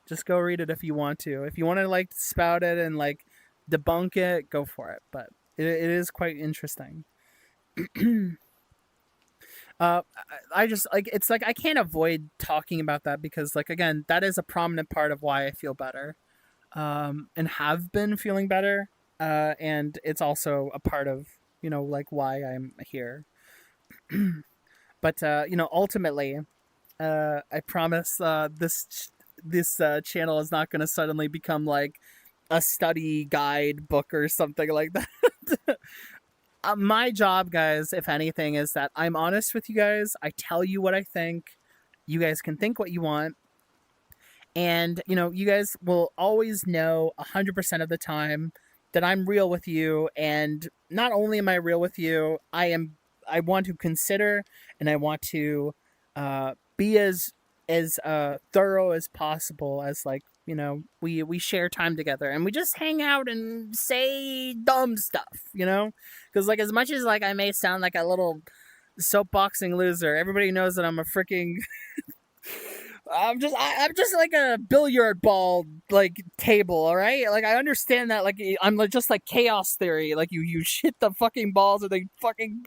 just go read it if you want to. If you want to like spout it and like debunk it, go for it. But it is quite interesting. uh I just like, it's like I can't avoid talking about that because, like, again, that is a prominent part of why I feel better, and have been feeling better, and it's also a part of, like, why I'm here. But ultimately, I promise, this channel is not going to suddenly become like a study guide book or something like that. My job, guys, if anything, is that I'm honest with you guys. I tell you what I think. You guys can think what you want, and you guys will always know 100% of the time that I'm real with you. And not only am I real with you, I want to consider, and I want to be as thorough as possible, as like we share time together and we just hang out and say dumb stuff, because like as much as like I may sound like a little soapboxing loser, everybody knows that I'm a freaking I'm just like a billiard ball like table, all right? Like I understand that, like I'm like just like chaos theory, like you hit the fucking balls and they fucking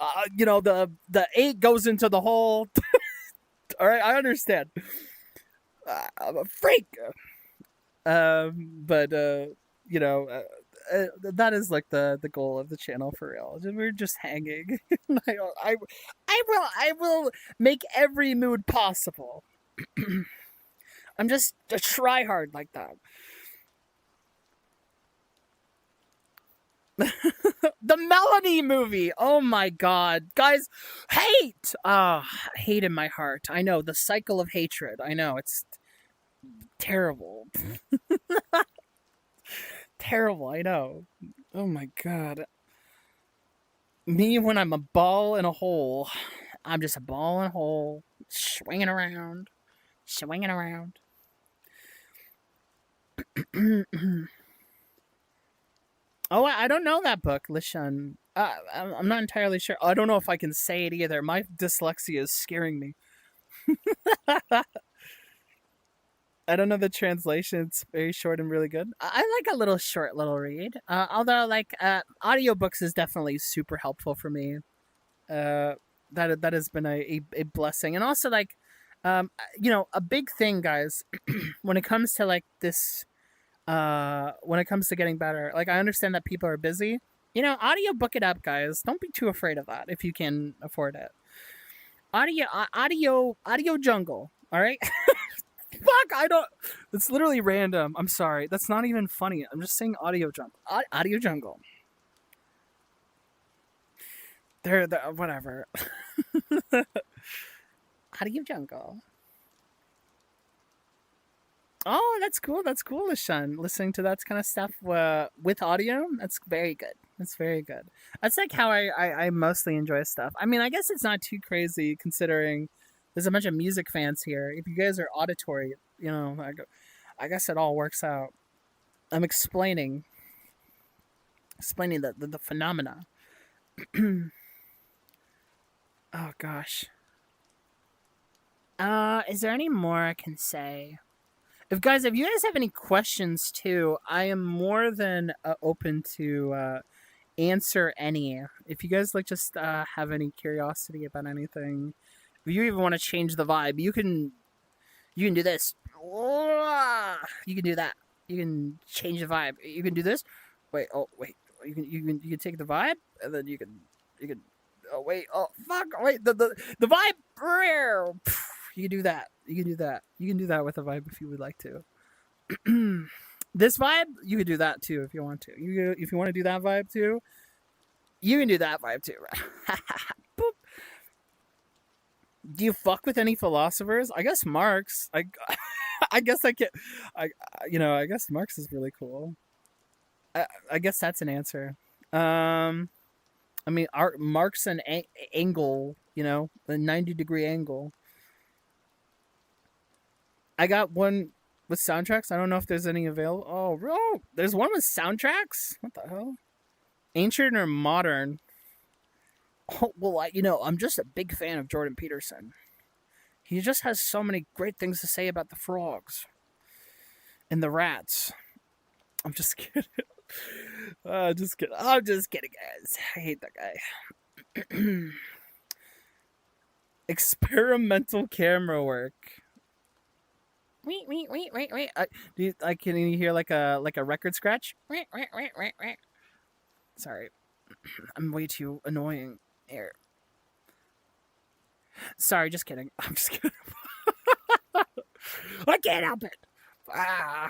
the eight goes into the hole. All right, I understand. I'm a freak. But that is like the goal of the channel for real. We're just hanging. I will make every mood possible. I'm just a try hard like that. The Melanie movie. Oh my god, guys, hate. Hate in my heart. I know, the cycle of hatred. I know, it's terrible. Terrible. I know. Oh my god. Me when I'm a ball in a hole. I'm just a ball in a hole, swinging around, swinging around. Oh, I don't know that book, Lishun. I'm not entirely sure. I don't know if I can say it either. My dyslexia is scaring me. I don't know the translation. It's very short and really good. I like a little short little read. Although, like, audiobooks is definitely super helpful for me. That has been a blessing. And also, like, a big thing, guys, when it comes to, like, this, when it comes to getting better, like, I understand that people are busy. Audiobook it up, guys. Don't be too afraid of that if you can afford it. Audio jungle, all right? Fuck, I don't. It's literally random. I'm sorry. That's not even funny. I'm just saying audio jungle. Audio jungle. They're whatever. Audio jungle. Oh, that's cool. That's cool, Lishan. Listening to that kind of stuff with audio, that's very good. That's very good. That's like how I mostly enjoy stuff. I mean, I guess it's not too crazy considering there's a bunch of music fans here. If you guys are auditory, I guess it all works out. I'm explaining the phenomena. Oh gosh. Is there any more I can say? If you guys have any questions too, I am more than open to answer any. If you guys like just have any curiosity about anything, if you even want to change the vibe, you can do this. You can do that. You can change the vibe. You can do this. Wait. Oh wait. You can take the vibe and then you can. Oh wait. Oh fuck. Wait. The vibe. You can do that. You can do that. You can do that with a vibe if you would like to. This vibe, you can do that too if you want to. If you want to do that vibe too, you can do that vibe too. Boop. Do you fuck with any philosophers? I guess Marx. I guess I can. I guess Marx is really cool. I guess that's an answer. I mean, Marx and angle. The 90-degree angle. I got one with soundtracks. I don't know if there's any available. Oh, bro, there's one with soundtracks? What the hell? Ancient or modern? Oh, well, I'm just a big fan of Jordan Peterson. He just has so many great things to say about the frogs and the rats. I'm just kidding. Just kidding. I'm just kidding, guys. I hate that guy. Experimental camera work. Wait. Can you hear like a record scratch? Sorry, I'm way too annoying here. Sorry, just kidding. I'm just kidding. I can't help it. A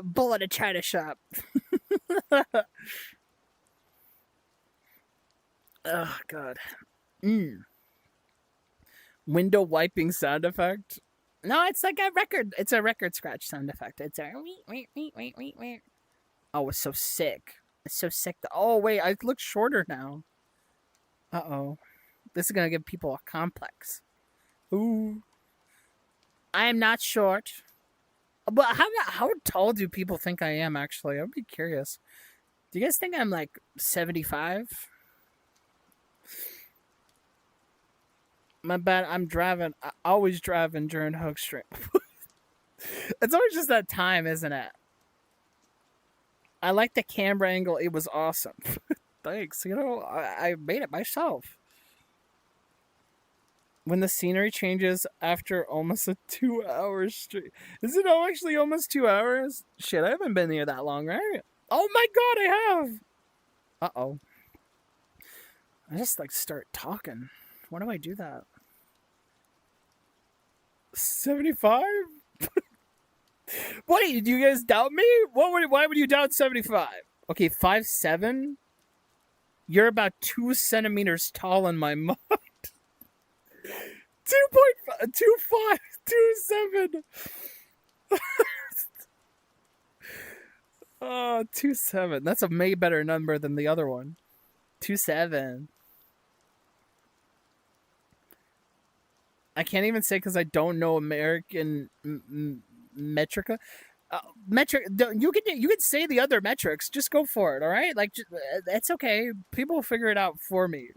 bull in a china shop. Oh God. Window wiping sound effect. No, it's like a record. It's a record scratch sound effect. It's a wee. Oh, it's so sick. It's so sick. Oh wait, I look shorter now. Uh-oh. This is gonna give people a complex. Ooh. I am not short. But how tall do people think I am, actually? I'd be curious. Do you guys think I'm like 75? My bad, I'm driving. I always driving during Hugz stream. It's always just that time, isn't it? I like the camera angle. It was awesome. Thanks. You know, I made it myself. When the scenery changes after almost a 2 hour stream. Is it actually almost 2 hours? Shit, I haven't been here that long, right? Oh my god, I have! Uh-oh. I just like start talking. Why do I do that? 75? What, do you guys doubt me? Why would you doubt 75? Okay, 5'7"? You're about 2 centimeters tall in my mind. 2.5, 2.5, 2.7. Oh, 2.7. That's a way better number than the other one. 2.7. I can't even say because I don't know American metrica. You can say the other metrics. Just go for it. All right, like it's okay. People will figure it out for me.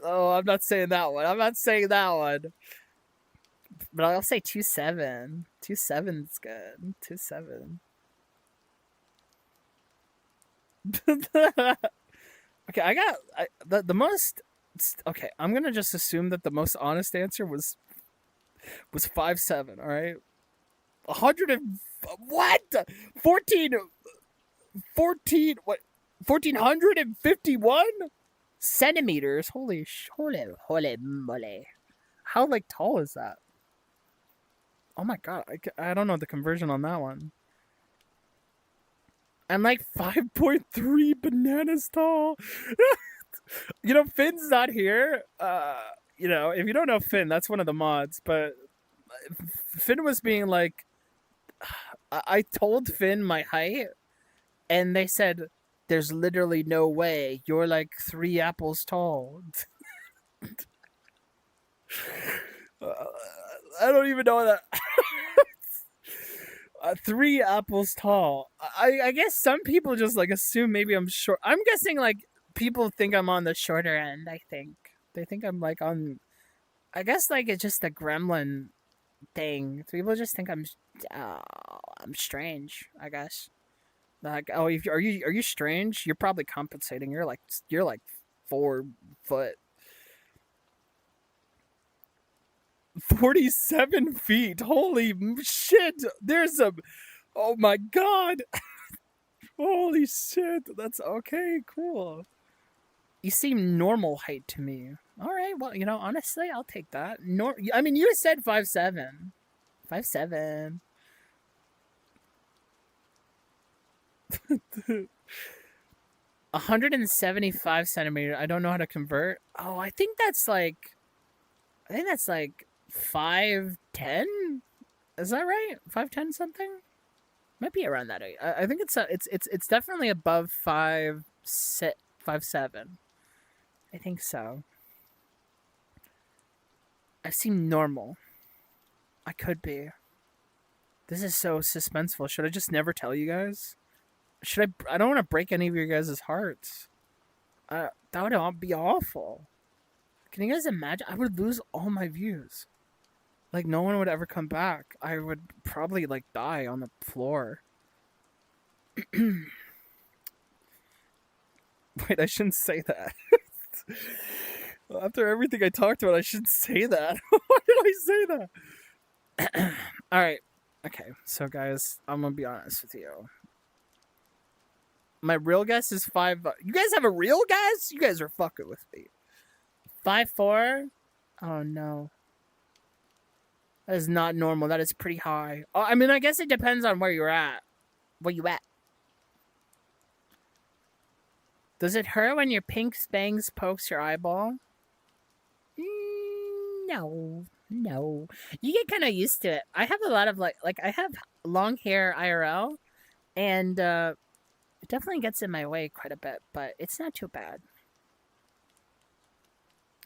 Oh, I'm not saying that one. I'm not saying that one. But I'll say 2.7. 2.7's good. 2.7. Okay, the most. Okay, I'm gonna just assume that the most honest answer was 5'7". All right, 100 and what? 14 what? 1,451 centimeters. Holy moly! How like tall is that? Oh my god, I don't know the conversion on that one. I'm like 5.3 bananas tall. You know, Finn's not here. You know, if you don't know Finn, that's one of the mods. But Finn was being like, I told Finn my height, and they said, "There's literally no way. You're like 3 apples tall." I don't even know that. 3 apples tall. I guess some people just like assume maybe I'm short. I'm guessing like people think I'm on the shorter end. I think they think I'm like on. I guess like it's just a gremlin thing. People just think I'm strange. I guess. Like, oh, if are you strange? You're probably compensating. You're like 4 foot. 47 feet. Holy shit. There's a. Oh my god. Holy shit. That's okay. Cool. You seem normal height to me. All right. Well, you know, honestly, I'll take that. I mean, you said 5'7". 5'7". 175 centimeters. I don't know how to convert. Oh, I think that's like 5'10". Is that right? 5'10" something? Might be around that age. I think it's definitely above 5'7". I think so. I seem normal. I could be. This is so suspenseful. Should I just never tell you guys? I don't want to break any of your guys' hearts. That would be awful. Can you guys imagine? I would lose all my views. Like, no one would ever come back. I would probably, like, die on the floor. Wait, I shouldn't say that. After everything I talked about, I shouldn't say that. Why did I say that? Alright. Okay, so guys, I'm gonna be honest with you. My real guess is 5... You guys have a real guess? You guys are fucking with me. 5'4"? Oh, no. That is not normal. That is pretty high. I mean, I guess it depends on where you're at. Where you at? Does it hurt when your pink spangs pokes your eyeball? No, no. You get kind of used to it. I have a lot of like I have long hair IRL, and it definitely gets in my way quite a bit, but it's not too bad.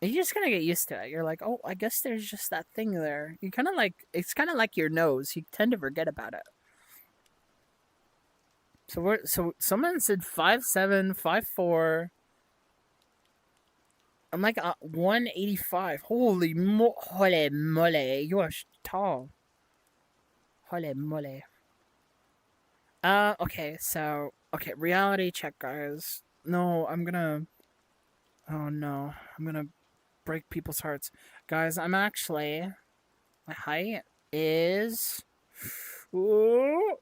You just kind of get used to it. You're like, oh, I guess there's just that thing there. You kind of like it's kind of like your nose. You tend to forget about it. So someone said 5'7", 5'4". I'm like 185. Holy moly, you are tall. Holy moly. Okay, so okay, reality check, guys. No, I'm gonna. Oh no, I'm gonna break people's hearts, guys. I'm actually my height is. Ooh,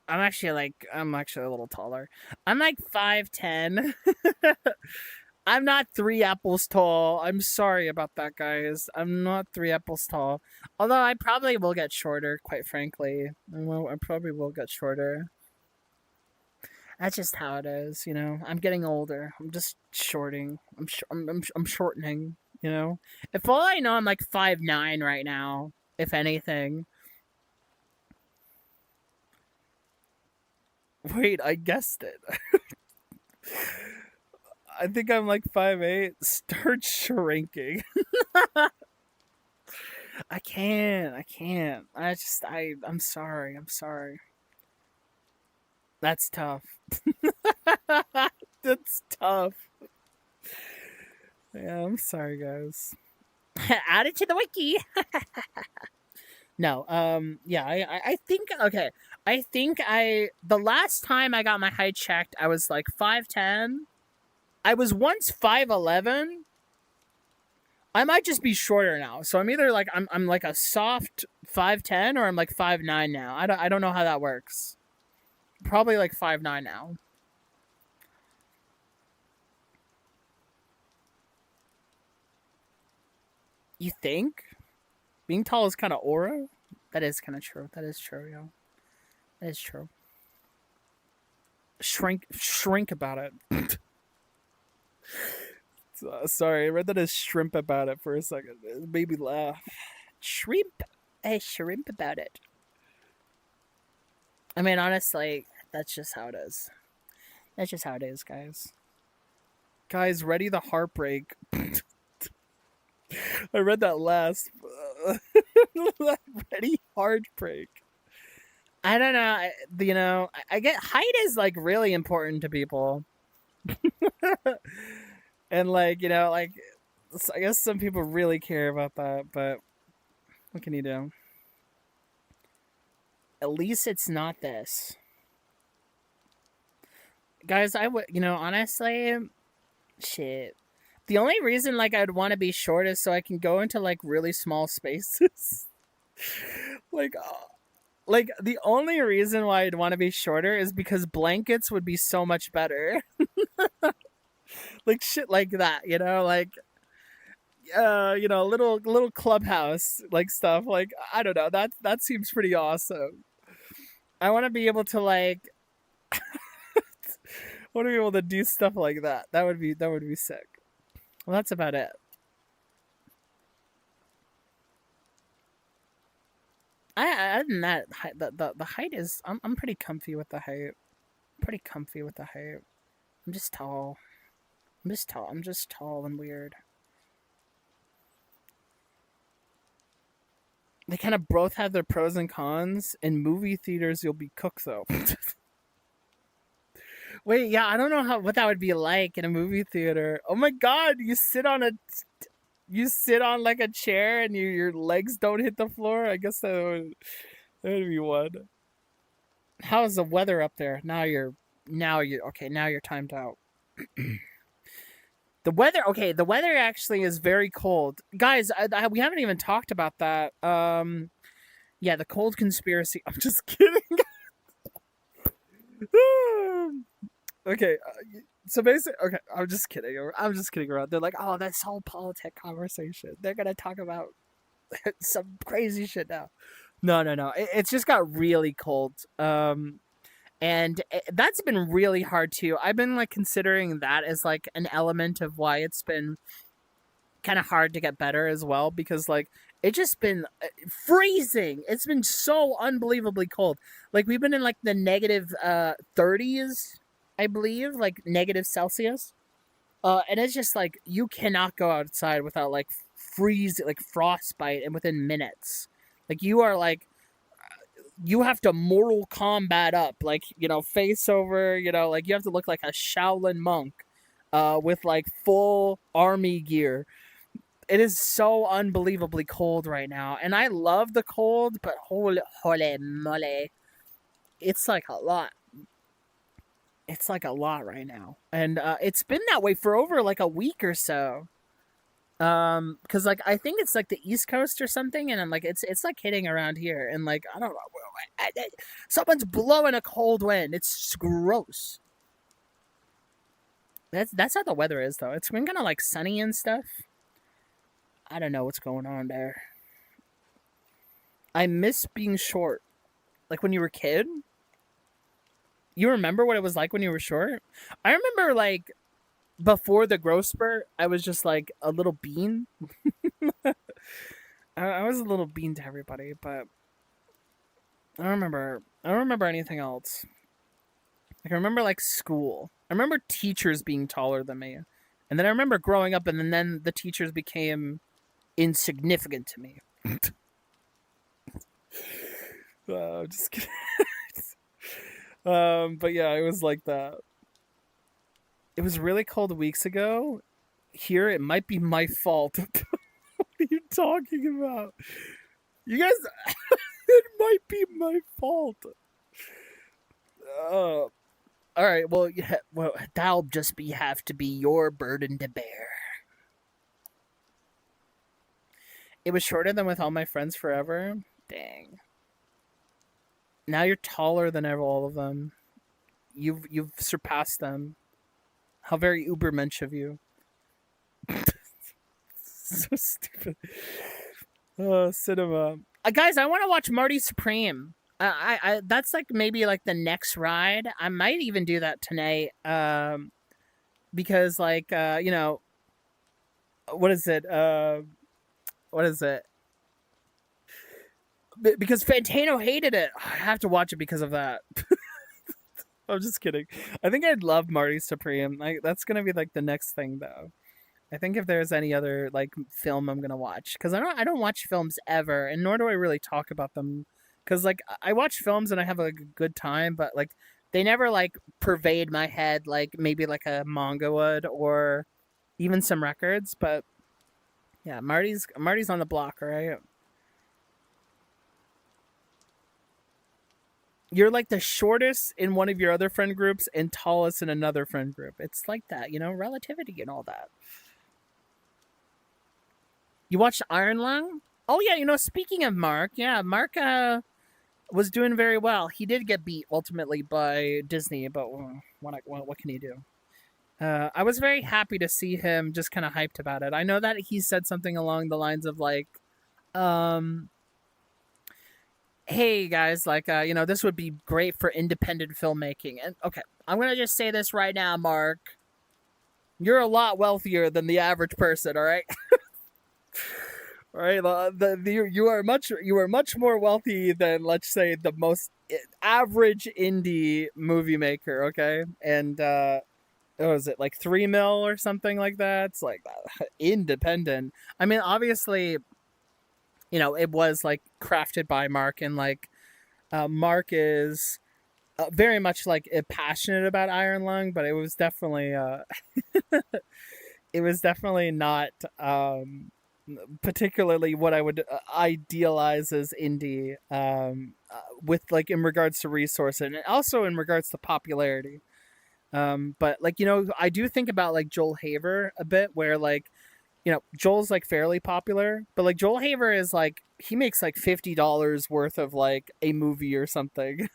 I'm actually a little taller. I'm like 5'10". I'm not three apples tall. I'm sorry about that, guys. I'm not three apples tall. Although I probably will get shorter, quite frankly. I probably will get shorter. That's just how it is, you know. I'm getting older. I'm just shorting. I'm shortening, you know. If all I know, I'm like 5'9" right now. If anything. Wait, I guessed it. I think I'm like 5'8". Start shrinking. I can't. I can't. I'm sorry. I'm sorry. That's tough. That's tough. Yeah, I'm sorry, guys. Add it to the wiki. No, yeah, I think okay. I think the last time I got my height checked, I was like 5'10". I was once 5'11". I might just be shorter now. So I'm either like I'm like a soft 5'10" or I'm like 5'9" now. I don't know how that works. Probably like 5'9" now. You think? Being tall is kind of aura? That is kind of true. That is true, yo. That is true. Shrink about it. Sorry, I read that as shrimp about it for a second. It made me laugh. Shrimp? A shrimp about it. I mean, honestly, that's just how it is. That's just how it is, guys. Guys, ready the heartbreak. I read that last. Ready heartbreak. I don't know. You know, I get height is like really important to people. And like, you know, like I guess some people really care about that, but what can you do? At least it's not this. Guys, I would, you know, honestly, shit. The only reason like I'd want to be short is so I can go into like really small spaces. like like the only reason why I'd want to be shorter is because blankets would be so much better. Like shit like that, you know, like you know, little clubhouse like stuff. Like I don't know, that seems pretty awesome. I want to be able to like want to be able to do stuff like that. That would be sick. Well, that's about it. Other than that, the height is I'm pretty comfy with the height. Pretty comfy with the height. I'm just tall. I'm just tall. I'm just tall and weird. They kind of both have their pros and cons. In movie theaters, you'll be cooked though. Wait, yeah, I don't know what that would be like in a movie theater. Oh my god, you sit on like a chair and your legs don't hit the floor. I guess that would be one. How's the weather up there? Now you're okay. Now you're timed out. The weather actually is very cold, guys. We haven't even talked about that. Yeah, the cold conspiracy. I'm just kidding. Okay, so basically, okay, I'm just kidding. I'm just kidding around. They're like, oh, this whole politic conversation. They're gonna talk about some crazy shit now. No, no, no. It's just got really cold. And that's been really hard too. I've been like considering that as like an element of why it's been kind of hard to get better as well because like it's just been freezing. It's been so unbelievably cold. Like we've been in like the negative 30s, I believe, like negative Celsius. And it's just like you cannot go outside without like freeze, like frostbite, and within minutes, like you are like you have to Mortal Kombat up, like face over, like you have to look like a Shaolin monk, with like full army gear. It is so unbelievably cold right now, and I love the cold, but holy moly, it's like a lot. It's like a lot right now, and it's been that way for over like a week or so. Because like I think it's like the East Coast or something, and I'm like it's like hitting around here, and like I don't know, someone's blowing a cold wind. It's gross. That's how the weather is though. It's been kind of like sunny and stuff. I don't know what's going on there. I miss being short. Like when you were a kid, you remember what it was like when you were short? I remember like before the growth spurt, I was just like a little bean. I was a little bean to everybody, but I don't remember. I don't remember anything else. Like I remember like school. I remember teachers being taller than me, and then I remember growing up, and then the teachers became insignificant to me. Just kidding. But yeah, it was like that. It was really cold weeks ago. Here, it might be my fault. What are you talking about? You guys, it might be my fault. All right. Well, yeah. Well, that'll just have to be your burden to bear. It was shorter than with all my friends forever. Dang. Now you're taller than all of them. You've surpassed them. How very ubermensch of you. So stupid. Cinema. Guys, I want to watch Marty Supreme. I that's like maybe like the next ride. I might even do that tonight. Because like what is it? What is it? Because Fantano hated it. I have to watch it because of that. I'm just kidding. I think I'd love Marty Supreme. Like that's gonna be like the next thing though. I think if there's any other like film I'm gonna watch, because I don't watch films ever, and nor do I really talk about them, because like I watch films and I have a good time, but like they never like pervade my head like maybe like a manga would or even some records. But yeah, Marty's on the block, right? You're like the shortest in one of your other friend groups and tallest in another friend group. It's like that, relativity and all that. You watched Iron Lung? Oh yeah, speaking of Mark, yeah, Mark was doing very well. He did get beat ultimately by Disney, but what can he do? I was very happy to see him just kind of hyped about it. I know that he said something along the lines of like, um, hey guys, like this would be great for independent filmmaking. And okay, I'm gonna just say this right now, Mark. You're a lot wealthier than the average person, all right? All right, you are much more wealthy than, let's say, the most average indie movie maker. Okay, and what was it, like 3 mil or something like that? It's like independent. I mean, obviously, it was like crafted by Mark, and like Mark is very much like passionate about Iron Lung, but it was definitely not particularly what I would idealize as indie, with like in regards to resource and also in regards to popularity. But like I do think about like Joel Haver a bit, where like Joel's like fairly popular, but like Joel Haver is like he makes like $50 worth of like a movie or something.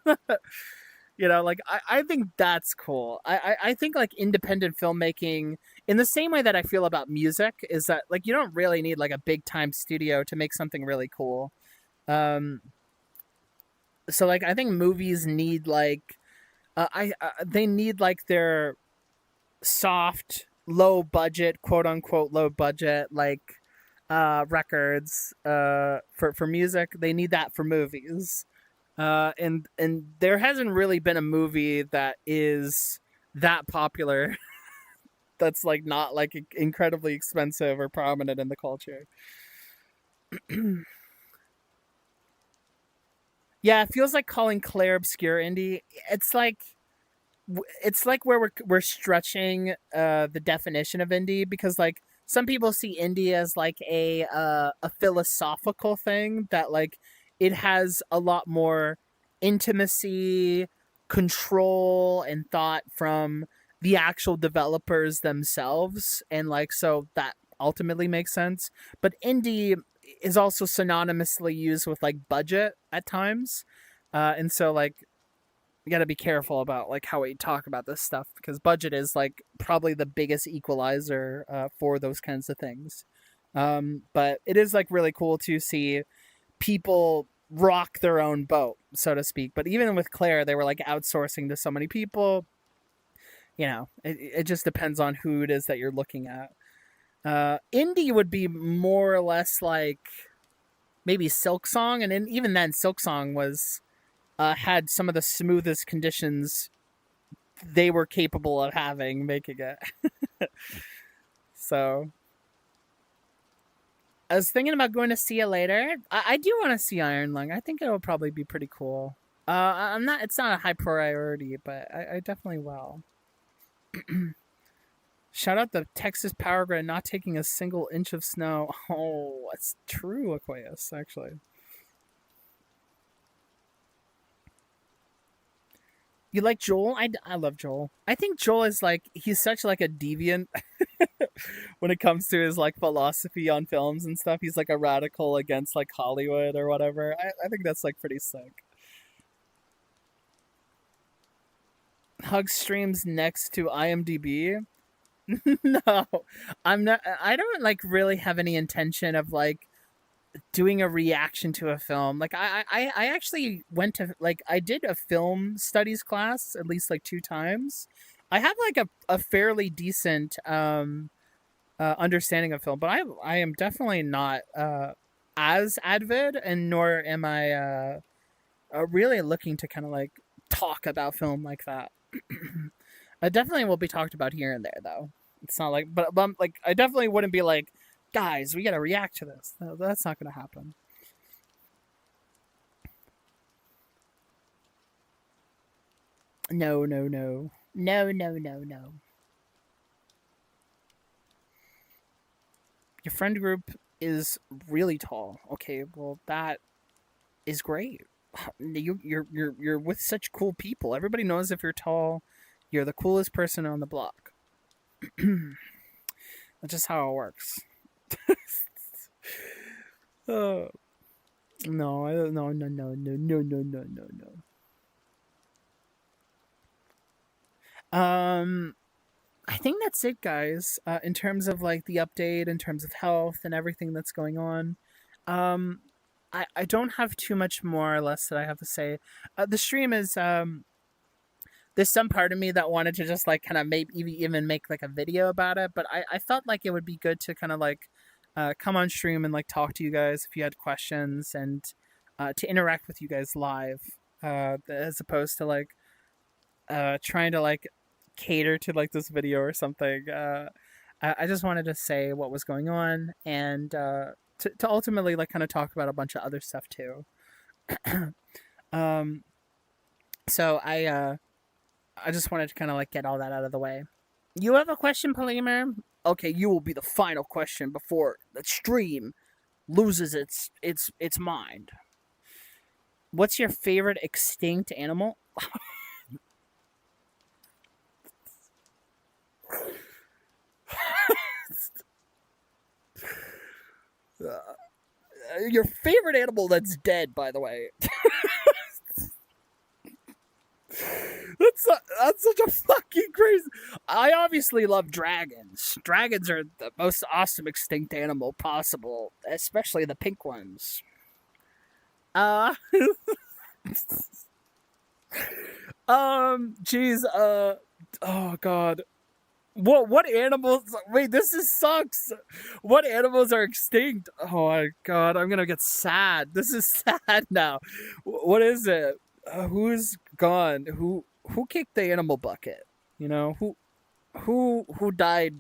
Like I think that's cool. I think like independent filmmaking, in the same way that I feel about music, is that like you don't really need like a big time studio to make something really cool. Um, so like I think movies need like they need like their soft low budget, quote unquote low budget, like records for music. They need that for movies. And there hasn't really been a movie that is that popular that's like not like incredibly expensive or prominent in the culture. Yeah, it feels like calling Claire obscure indie. It's like it's like where we're stretching the definition of indie, because like some people see indie as like a philosophical thing that like it has a lot more intimacy, control, and thought from the actual developers themselves, and like so that ultimately makes sense. But indie is also synonymously used with like budget at times, and so like you got to be careful about like how we talk about this stuff, because budget is like probably the biggest equalizer for those kinds of things. But it is like really cool to see people rock their own boat, so to speak. But even with Claire, they were like outsourcing to so many people. You know, it just depends on who it is that you're looking at. Indie would be more or less like maybe Silk Song, and even then, Silk Song was had some of the smoothest conditions they were capable of having making it. So I was thinking about going to see it later. I do want to see Iron Lung. I think it'll probably be pretty cool. I'm not. It's not a high priority, but I definitely will. Shout out the Texas power grid not taking a single inch of snow. Oh, that's true, Aquarius. Actually, you like Joel? I love Joel. I think Joel is like he's such like a deviant when it comes to his like philosophy on films and stuff. He's like a radical against like Hollywood or whatever. I think that's like pretty sick. Hug streams next to IMDb. No, I'm not. I don't like really have any intention of like doing a reaction to a film. Like I actually went to like I did a film studies class at least like two times. I have like a fairly decent understanding of film, but I am definitely not as avid, and nor am I really looking to kind of like talk about film like that. I definitely will be talked about here and there though. It's not like, but like I definitely wouldn't be like, guys, we gotta react to this. No, that's not gonna happen. No, no, no, no, no, no, no. Your friend group is really tall. Okay, well that is great. You're with such cool people. Everybody knows if you're tall, you're the coolest person on the block. That's just how it works. Oh no, I don't. No, no, no, no, no, no, no, no, no. I think that's it, guys. In terms of like the update, in terms of health and everything that's going on, um, I don't have too much more or less that I have to say. The stream is there's some part of me that wanted to just like kind of maybe even make like a video about it, but I felt like it would be good to kind of like come on stream and like talk to you guys if you had questions, and to interact with you guys live, as opposed to like trying to like cater to like this video or something. I just wanted to say what was going on, and to ultimately like kind of talk about a bunch of other stuff too. um, so I just wanted to kind of like get all that out of the way. You have a question, Polymer? Okay, you will be the final question before the stream loses its mind. What's your favorite extinct animal? Your favorite animal that's dead, by the way. That's such a fucking crazy. I obviously love dragons. Dragons are the most awesome extinct animal possible, especially the pink ones. Uh jeez, oh god. What animals? Wait, this is sucks. What animals are extinct? Oh my god, I'm gonna get sad. This is sad now. What is it? Who's gone? Who kicked the animal bucket? You know who died?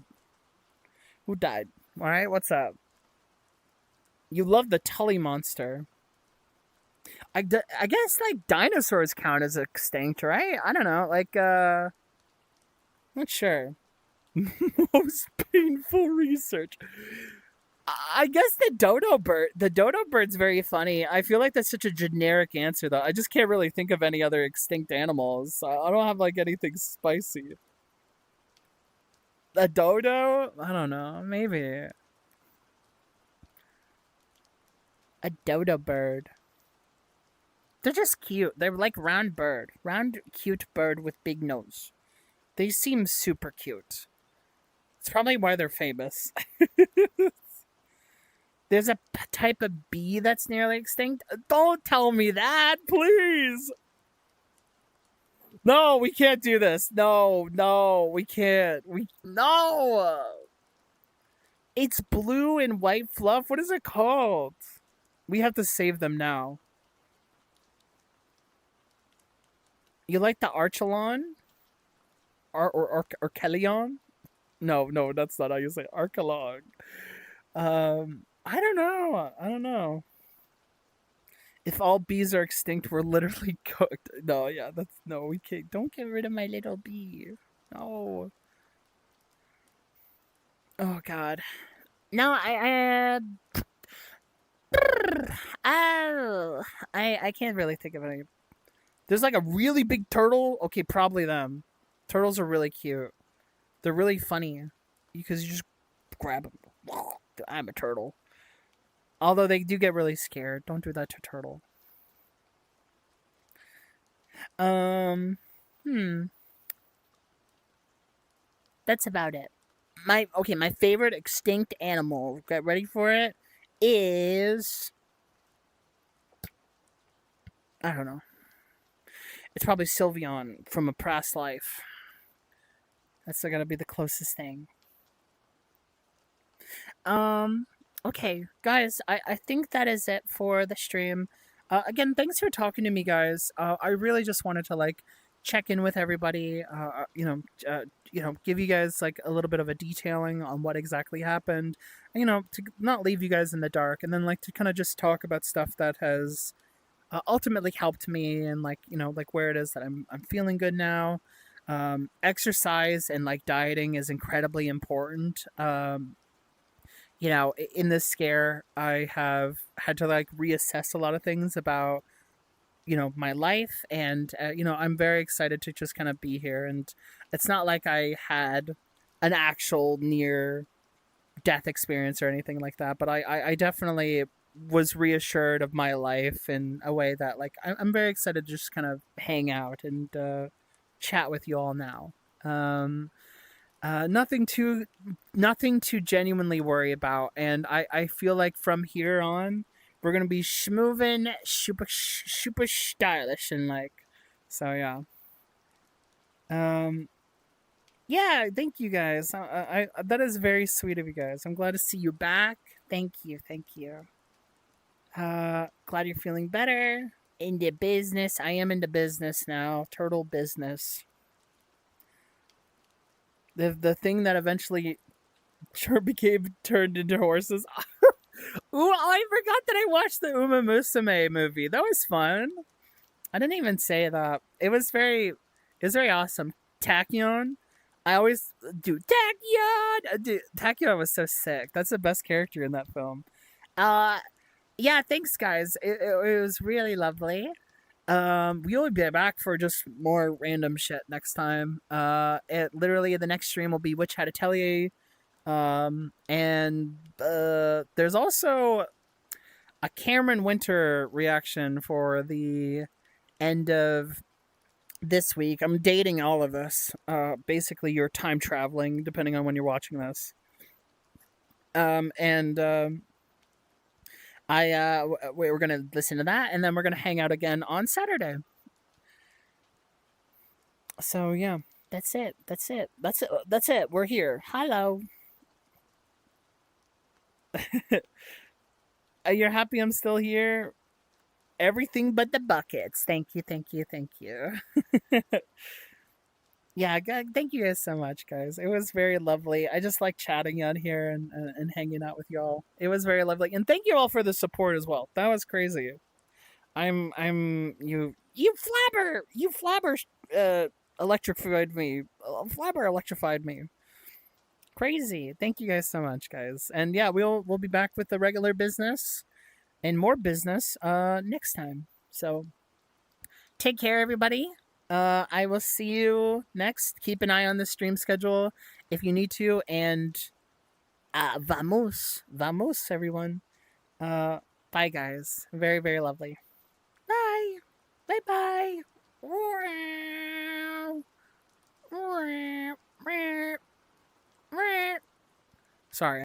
Who died? All right, what's up? You love the Tully monster. I guess like dinosaurs count as extinct, right? I don't know. Like not sure. Most painful research. I guess the dodo bird's very funny. I feel like that's such a generic answer though. I just can't really think of any other extinct animals. I don't have like anything spicy. A dodo? I don't know. Maybe a dodo bird. They're just cute. They're like round cute bird with big nose. They seem super cute. It's probably why they're famous. There's a type of bee that's nearly extinct. Don't tell me that, please. No, we can't do this. No, we can't. We no. It's blue and white fluff. What is it called? We have to save them now. You like the Archelon? Or Kellyon? No, that's not how you say Archelon. I don't know. I don't know. If all bees are extinct, we're literally cooked. No, yeah, that's no. We can't. Don't get rid of my little bee. No. Oh God. No, oh, I can't really think of any. There's like a really big turtle. Okay, probably them. Turtles are really cute. They're really funny because you just grab them. I'm a turtle. Although they do get really scared. Don't do that to turtle. Um, hmm. That's about it. My favorite extinct animal. Get ready for it. Is I don't know. It's probably Sylveon from a past life. That's gonna be the closest thing. Um. Okay, guys. I think that is it for the stream. Again, thanks for talking to me, guys. I really just wanted to like check in with everybody. Give you guys like a little bit of a detailing on what exactly happened. To not leave you guys in the dark, and then like to kind of just talk about stuff that has ultimately helped me, and like like where it is that I'm feeling good now. Exercise and like dieting is incredibly important. In this scare, I have had to like reassess a lot of things about my life, and I'm very excited to just kind of be here. And it's not like I had an actual near death experience or anything like that, but I definitely was reassured of my life in a way that like I'm very excited to just kind of hang out and chat with you all now. um nothing to genuinely worry about, and I feel like from here on we're gonna be schmoving super stylish and like so yeah. um yeah, thank you guys. That is very sweet of you guys. I'm glad to see you back. Thank you. Glad you're feeling better. Into business. I am into business now. Turtle business. The thing that eventually became turned into horses. Ooh, I forgot that I watched the Uma Musume movie. That was fun. I didn't even say that. It was very awesome. Tachyon. I always do Tachyon. Dude, Tachyon was so sick. That's the best character in that film. Uh, yeah. Thanks, guys. It was really lovely. We'll be back for just more random shit next time. It literally the next stream will be Witch Hat Atelier. And there's also a Cameron Winter reaction for the end of this week. I'm dating all of this. Basically, you're time traveling depending on when you're watching this. And we're gonna listen to that, and then we're gonna hang out again on Saturday. So yeah. That's it. That's it. That's it. That's it. We're here. Hello. You're happy I'm still here? Everything but the buckets. Thank you. Thank you. Thank you. Yeah, thank you guys so much, guys. It was very lovely. I just like chatting on here and hanging out with y'all. It was very lovely, and thank you all for the support as well. That was crazy. You flabber electrified me. Flabber electrified me. Crazy. Thank you guys so much, guys. And yeah, we'll be back with the regular business and more business next time. So take care, everybody. I will see you next. Keep an eye on the stream schedule if you need to, and vamos, everyone. Uh, bye, guys. Very, very lovely. Bye, bye, bye. Sorry.